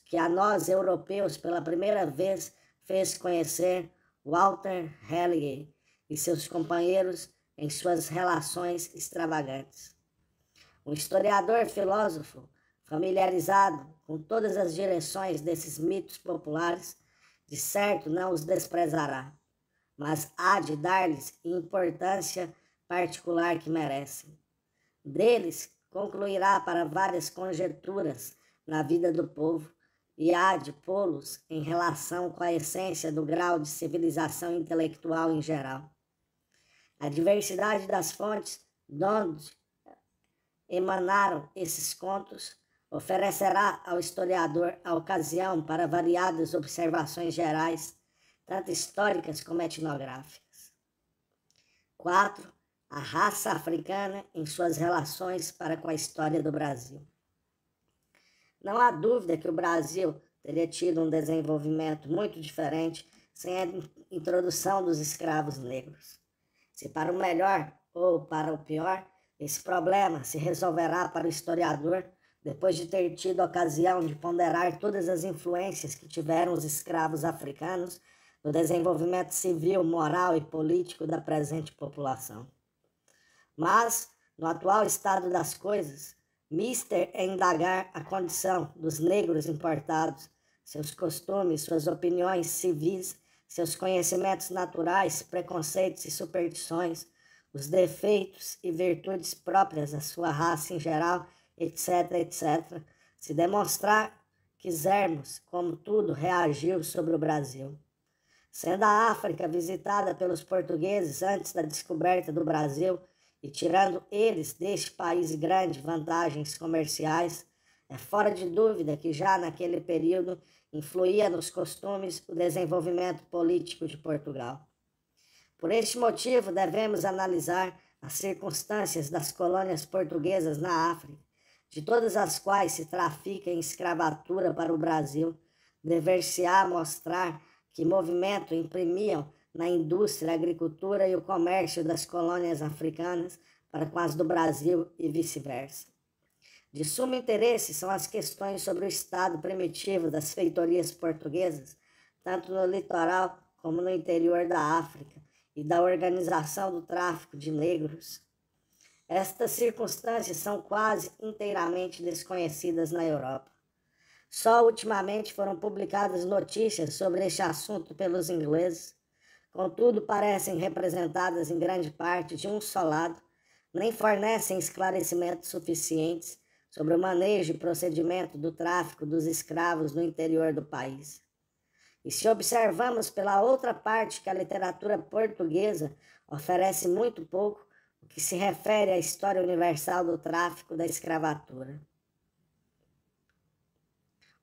que a nós, europeus, pela primeira vez fez conhecer Walter Raleigh e seus companheiros em suas relações extravagantes. Um historiador filósofo, familiarizado com todas as direções desses mitos populares, de certo não os desprezará, mas há de dar-lhes importância particular que merecem. Deles concluirá para várias conjecturas na vida do povo e há de pô-los em relação com a essência do grau de civilização intelectual em geral. A diversidade das fontes de onde emanaram esses contos oferecerá ao historiador a ocasião para variadas observações gerais, tanto históricas como etnográficas. 4. A raça africana em suas relações para com a história do Brasil. Não há dúvida que o Brasil teria tido um desenvolvimento muito diferente sem a introdução dos escravos negros. Se para o melhor ou para o pior, esse problema se resolverá para o historiador depois de ter tido ocasião de ponderar todas as influências que tiveram os escravos africanos no desenvolvimento civil, moral e político da presente população. Mas, no atual estado das coisas, mister é indagar a condição dos negros importados, seus costumes, suas opiniões civis, seus conhecimentos naturais, preconceitos e superstições, os defeitos e virtudes próprias da sua raça em geral, etc., etc., se demonstrar quisermos como tudo reagiu sobre o Brasil. Sendo a África visitada pelos portugueses antes da descoberta do Brasil e tirando eles deste país grande vantagens comerciais, é fora de dúvida que já naquele período influía nos costumes o desenvolvimento político de Portugal. Por este motivo, devemos analisar as circunstâncias das colônias portuguesas na África, de todas as quais se trafica em escravatura para o Brasil, dever-se-á mostrar que movimento imprimiam na indústria, a agricultura e o comércio das colônias africanas para com as do Brasil e vice-versa. De sumo interesse são as questões sobre o estado primitivo das feitorias portuguesas, tanto no litoral como no interior da África, e da organização do tráfico de negros. Estas circunstâncias são quase inteiramente desconhecidas na Europa. Só ultimamente foram publicadas notícias sobre este assunto pelos ingleses, contudo parecem representadas em grande parte de um só lado, nem fornecem esclarecimentos suficientes sobre o manejo e procedimento do tráfico dos escravos no interior do país. E se observamos pela outra parte que a literatura portuguesa oferece muito pouco o que se refere à história universal do tráfico da escravatura.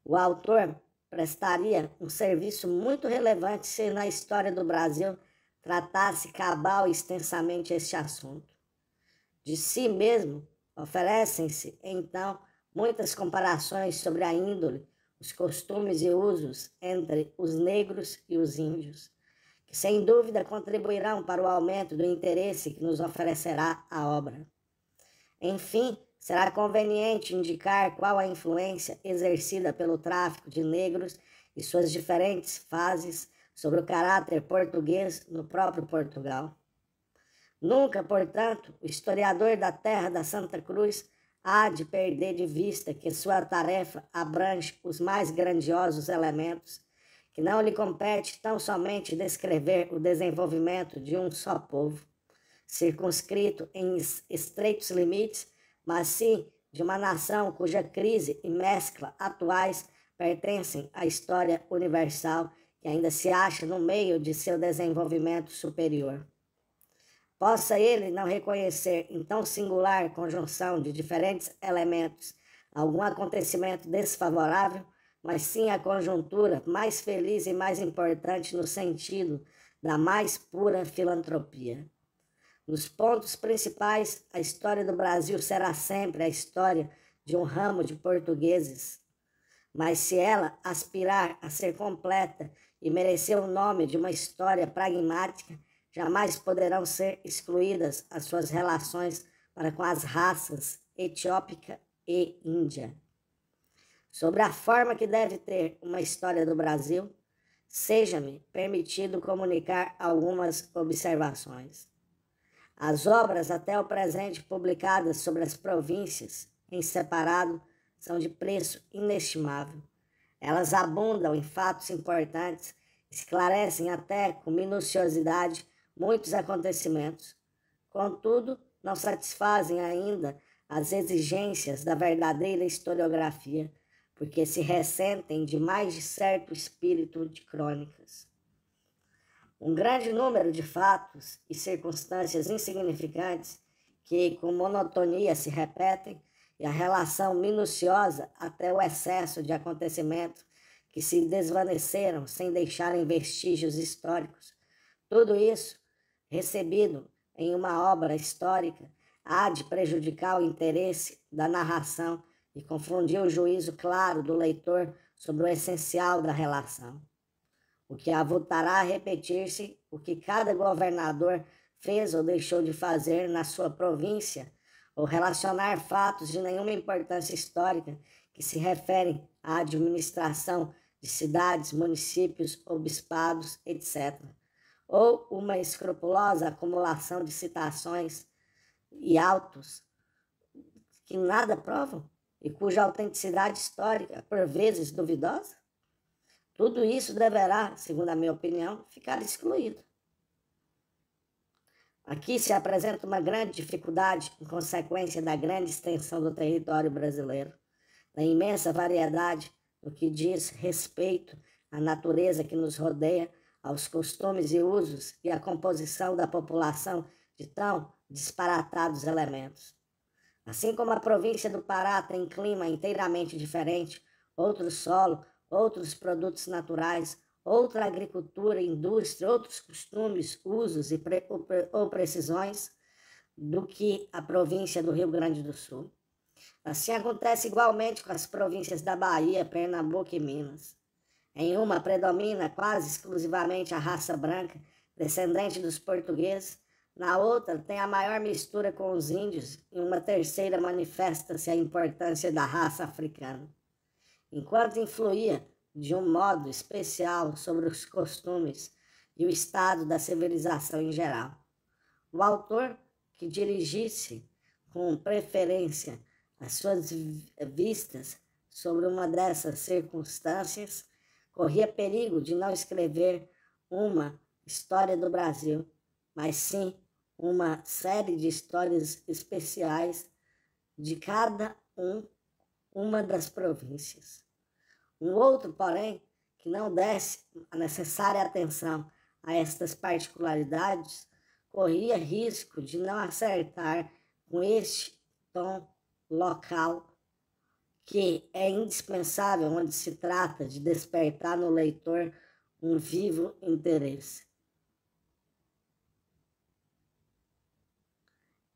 O autor prestaria um serviço muito relevante se na história do Brasil tratasse cabal e extensamente este assunto. De si mesmo, oferecem-se, então, muitas comparações sobre a índole, os costumes e usos entre os negros e os índios, que sem dúvida contribuirão para o aumento do interesse que nos oferecerá a obra. Enfim, será conveniente indicar qual a influência exercida pelo tráfico de negros e suas diferentes fases sobre o caráter português no próprio Portugal. Nunca, portanto, o historiador da terra da Santa Cruz há de perder de vista que sua tarefa abrange os mais grandiosos elementos, que não lhe compete tão somente descrever o desenvolvimento de um só povo, circunscrito em estreitos limites, mas sim de uma nação cuja crise e mescla atuais pertencem à história universal que ainda se acha no meio de seu desenvolvimento superior. Possa ele não reconhecer em tão singular conjunção de diferentes elementos algum acontecimento desfavorável, mas sim a conjuntura mais feliz e mais importante no sentido da mais pura filantropia. Nos pontos principais, a história do Brasil será sempre a história de um ramo de portugueses, mas se ela aspirar a ser completa e merecer o nome de uma história pragmática, jamais poderão ser excluídas as suas relações para com as raças etiópica e índia. Sobre a forma que deve ter uma história do Brasil, seja-me permitido comunicar algumas observações. As obras até o presente publicadas sobre as províncias, em separado, são de preço inestimável. Elas abundam em fatos importantes, esclarecem até com minuciosidade muitos acontecimentos. Contudo, não satisfazem ainda as exigências da verdadeira historiografia, porque se ressentem de mais de certo espírito de crônicas. Um grande número de fatos e circunstâncias insignificantes que com monotonia se repetem e a relação minuciosa até o excesso de acontecimentos que se desvaneceram sem deixarem vestígios históricos. Tudo isso, recebido em uma obra histórica, há de prejudicar o interesse da narração e confundir o juízo claro do leitor sobre o essencial da relação, o que avultará a repetir-se o que cada governador fez ou deixou de fazer na sua província ou relacionar fatos de nenhuma importância histórica que se referem à administração de cidades, municípios ou bispados, etc., ou uma escrupulosa acumulação de citações e autos que nada provam e cuja autenticidade histórica, por vezes duvidosa? Tudo isso deverá, segundo a minha opinião, ficar excluído. Aqui se apresenta uma grande dificuldade em consequência da grande extensão do território brasileiro, da imensa variedade no que diz respeito à natureza que nos rodeia, aos costumes e usos e à composição da população de tão disparatados elementos. Assim como a província do Pará tem clima inteiramente diferente, outro solo, outros produtos naturais, outra agricultura, indústria, outros costumes, usos ou precisões do que a província do Rio Grande do Sul. Assim acontece igualmente com as províncias da Bahia, Pernambuco e Minas. Em uma predomina quase exclusivamente a raça branca, descendente dos portugueses, na outra tem a maior mistura com os índios, e uma terceira manifesta-se a importância da raça africana. Enquanto influía de um modo especial sobre os costumes e o estado da civilização em geral. O autor que dirigisse com preferência as suas vistas sobre uma dessas circunstâncias corria perigo de não escrever uma história do Brasil, mas sim uma série de histórias especiais de cada uma das províncias. Um outro, porém, que não desse a necessária atenção a estas particularidades, corria risco de não acertar com este tom local que é indispensável onde se trata de despertar no leitor um vivo interesse.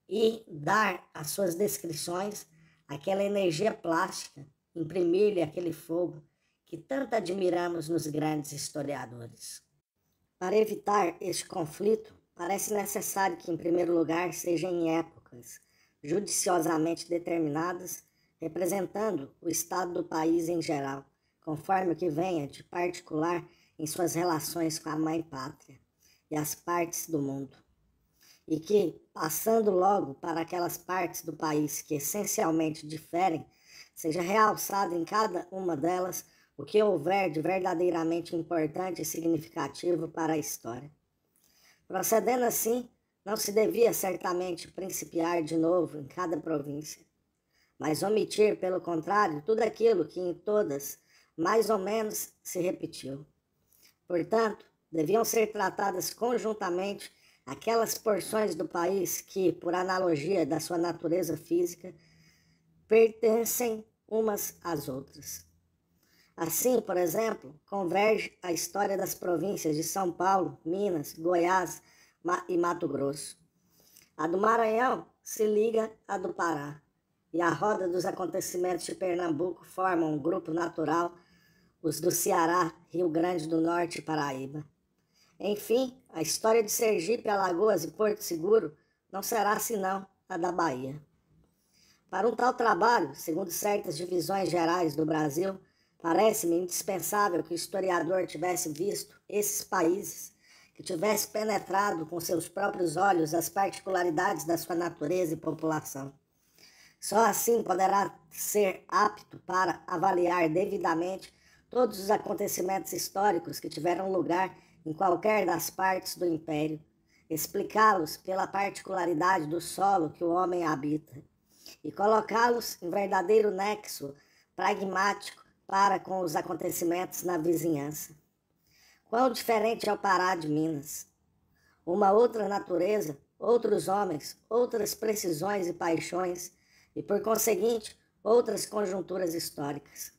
E dar às suas descrições aquela energia plástica, imprimir-lhe aquele fogo que tanto admiramos nos grandes historiadores. Para evitar este conflito, parece necessário que, em primeiro lugar, seja em épocas judiciosamente determinadas, representando o estado do país em geral, conforme o que venha de particular em suas relações com a mãe pátria e as partes do mundo. E que, passando logo para aquelas partes do país que essencialmente diferem, seja realçado em cada uma delas o que houver de verdadeiramente importante e significativo para a história. Procedendo assim, não se devia certamente principiar de novo em cada província, mas omitir, pelo contrário, tudo aquilo que em todas mais ou menos se repetiu. Portanto, deviam ser tratadas conjuntamente aquelas porções do país que, por analogia da sua natureza física, pertencem umas às outras. Assim, por exemplo, converge a história das províncias de São Paulo, Minas, Goiás e Mato Grosso. A do Maranhão se liga à do Pará, e a roda dos acontecimentos de Pernambuco formam um grupo natural, os do Ceará, Rio Grande do Norte e Paraíba. Enfim, a história de Sergipe, Alagoas e Porto Seguro não será senão a da Bahia. Para um tal trabalho, segundo certas divisões gerais do Brasil, parece-me indispensável que o historiador tivesse visto esses países, que tivesse penetrado com seus próprios olhos as particularidades da sua natureza e população. Só assim poderá ser apto para avaliar devidamente todos os acontecimentos históricos que tiveram lugar em qualquer das partes do império, explicá-los pela particularidade do solo que o homem habita e colocá-los em verdadeiro nexo pragmático para com os acontecimentos na vizinhança. Quão diferente é o Pará de Minas! Uma outra natureza, outros homens, outras precisões e paixões, e, por conseguinte, outras conjunturas históricas.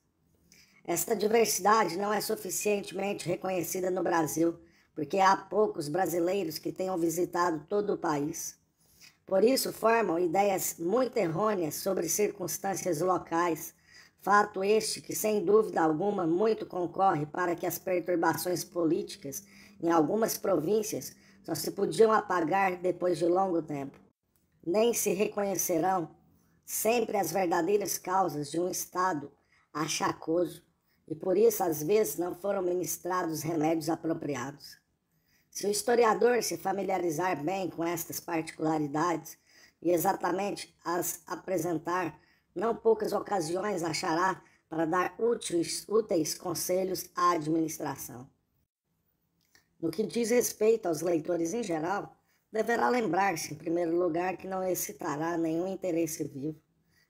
Esta diversidade não é suficientemente reconhecida no Brasil, porque há poucos brasileiros que tenham visitado todo o país. Por isso, formam ideias muito errôneas sobre circunstâncias locais, fato este que, sem dúvida alguma, muito concorre para que as perturbações políticas em algumas províncias só se podiam apagar depois de longo tempo. nem se reconhecerão sempre as verdadeiras causas de um estado achacoso, e por isso às vezes não foram ministrados remédios apropriados. Se o historiador se familiarizar bem com estas particularidades e exatamente as apresentar, não poucas ocasiões achará para dar úteis conselhos à administração. No que diz respeito aos leitores em geral, deverá lembrar-se, em primeiro lugar, que não excitará nenhum interesse vivo,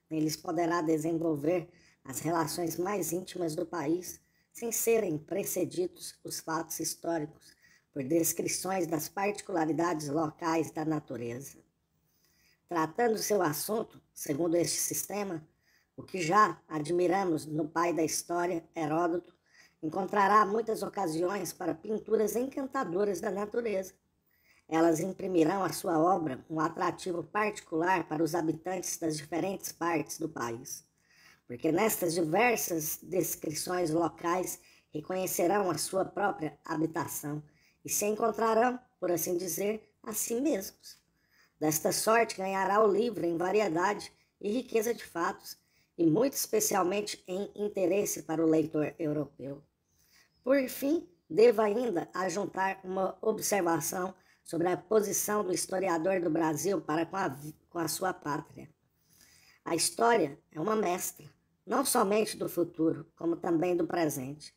nem lhes poderá desenvolver as relações mais íntimas do país, sem serem precedidos os fatos históricos por descrições das particularidades locais da natureza. Tratando seu assunto, segundo este sistema, o que já admiramos no pai da história, Heródoto, encontrará muitas ocasiões para pinturas encantadoras da natureza. Elas imprimirão à sua obra um atrativo particular para os habitantes das diferentes partes do país, porque nestas diversas descrições locais reconhecerão a sua própria habitação e se encontrarão, por assim dizer, a si mesmos. Desta sorte ganhará o livro em variedade e riqueza de fatos, e muito especialmente em interesse para o leitor europeu. Por fim, devo ainda ajuntar uma observação sobre a posição do historiador do Brasil para com a sua pátria. A história é uma mestra, não somente do futuro, como também do presente.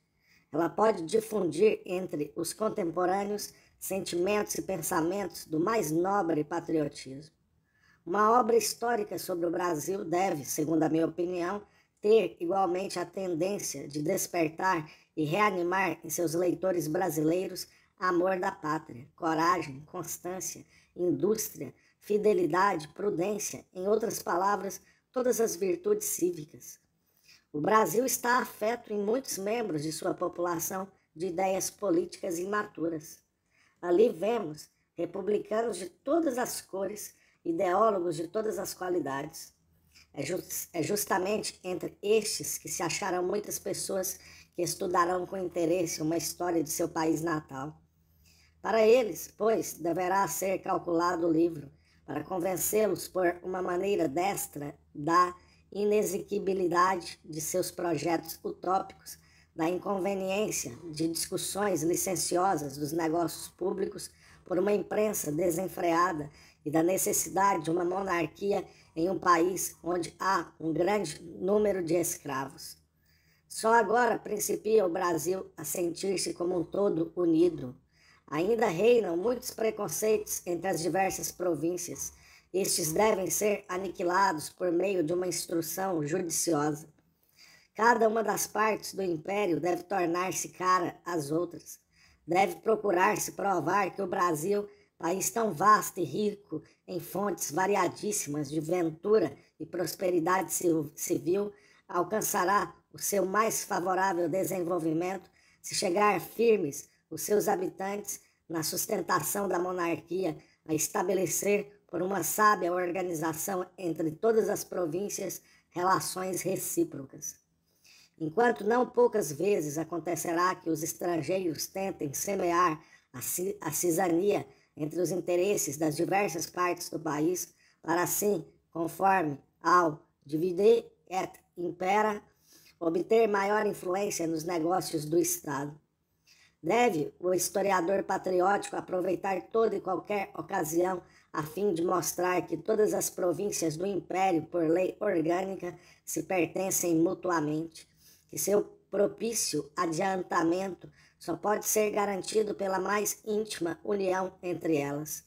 Ela pode difundir entre os contemporâneos sentimentos e pensamentos do mais nobre patriotismo. Uma obra histórica sobre o Brasil deve, segundo a minha opinião, ter igualmente a tendência de despertar e reanimar em seus leitores brasileiros amor da pátria, coragem, constância, indústria, fidelidade, prudência, em outras palavras, todas as virtudes cívicas. O Brasil está afeto em muitos membros de sua população de ideias políticas imaturas. Ali vemos republicanos de todas as cores, ideólogos de todas as qualidades. É justamente entre estes que se acharão muitas pessoas que estudarão com interesse uma história de seu país natal. Para eles, pois, deverá ser calculado o livro, para convencê-los por uma maneira destra da inexequibilidade de seus projetos utópicos, da inconveniência de discussões licenciosas dos negócios públicos por uma imprensa desenfreada e da necessidade de uma monarquia em um país onde há um grande número de escravos. Só agora principia o Brasil a sentir-se como um todo unido. Ainda reinam muitos preconceitos entre as diversas províncias. Estes devem ser aniquilados por meio de uma instrução judiciosa. Cada uma das partes do império deve tornar-se cara às outras. Deve procurar-se provar que o Brasil, país tão vasto e rico em fontes variadíssimas de ventura e prosperidade civil, alcançará o seu mais favorável desenvolvimento se chegar firmes os seus habitantes na sustentação da monarquia a estabelecer por uma sábia organização entre todas as províncias relações recíprocas. Enquanto não poucas vezes acontecerá que os estrangeiros tentem semear a cisania entre os interesses das diversas partes do país, para assim, conforme ao divide et impera, obter maior influência nos negócios do Estado. Deve o historiador patriótico aproveitar toda e qualquer ocasião a fim de mostrar que todas as províncias do Império, por lei orgânica, se pertencem mutuamente, que seu propício adiantamento só pode ser garantido pela mais íntima união entre elas.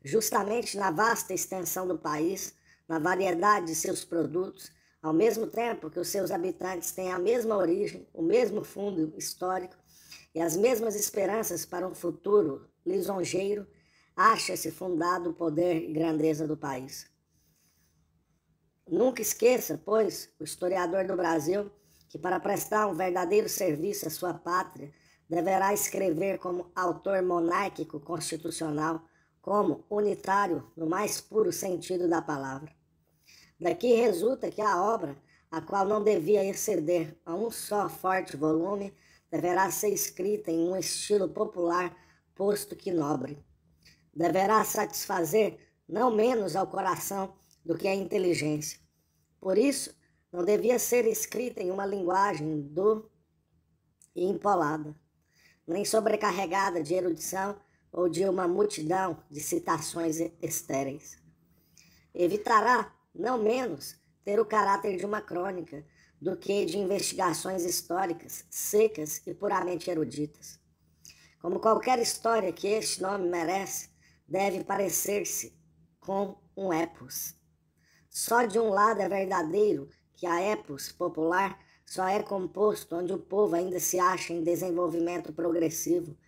Justamente na vasta extensão do país, na variedade de seus produtos, ao mesmo tempo que os seus habitantes têm a mesma origem, o mesmo fundo histórico e as mesmas esperanças para um futuro lisonjeiro, acha-se fundado o poder e grandeza do país. Nunca esqueça, pois, o historiador do Brasil, que para prestar um verdadeiro serviço à sua pátria, deverá escrever como autor monárquico constitucional, como unitário no mais puro sentido da palavra. Daqui resulta que a obra, a qual não devia exceder a um só forte volume, deverá ser escrita em um estilo popular, posto que nobre. Deverá satisfazer não menos ao coração do que à inteligência. Por isso, não devia ser escrita em uma linguagem dura e empolada, nem sobrecarregada de erudição ou de uma multidão de citações estéreis. Evitará, não menos, ter o caráter de uma crônica do que de investigações históricas secas e puramente eruditas. Como qualquer história que este nome merece, deve parecer-se com um epos. Só de um lado é verdadeiro que a epos popular só é composto onde o povo ainda se acha em desenvolvimento progressivo.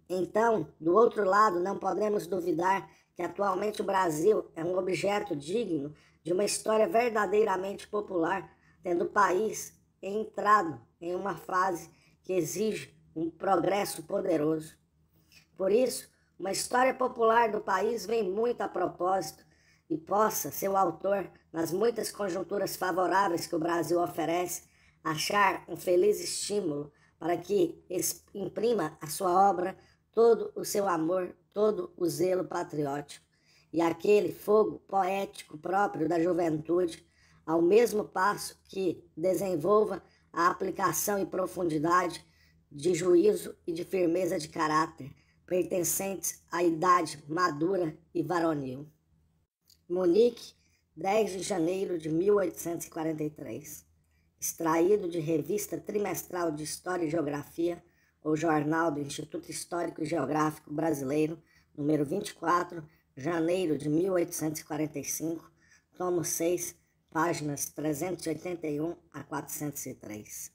Então, do outro lado, não podemos duvidar que atualmente o Brasil é um objeto digno de uma história verdadeiramente popular, tendo o país entrado em uma fase que exige um progresso poderoso. Por isso, uma história popular do país vem muito a propósito e possa seu autor, nas muitas conjunturas favoráveis que o Brasil oferece, achar um feliz estímulo para que imprima a sua obra todo o seu amor, todo o zelo patriótico e aquele fogo poético próprio da juventude, ao mesmo passo que desenvolva a aplicação e profundidade de juízo e de firmeza de caráter, pertencentes à idade madura e varonil. Munique, 10 de janeiro de 1843. Extraído de Revista Trimestral de História e Geografia, ou Jornal do Instituto Histórico e Geográfico Brasileiro, número 24, janeiro de 1845, tomo 6, páginas 381 a 403.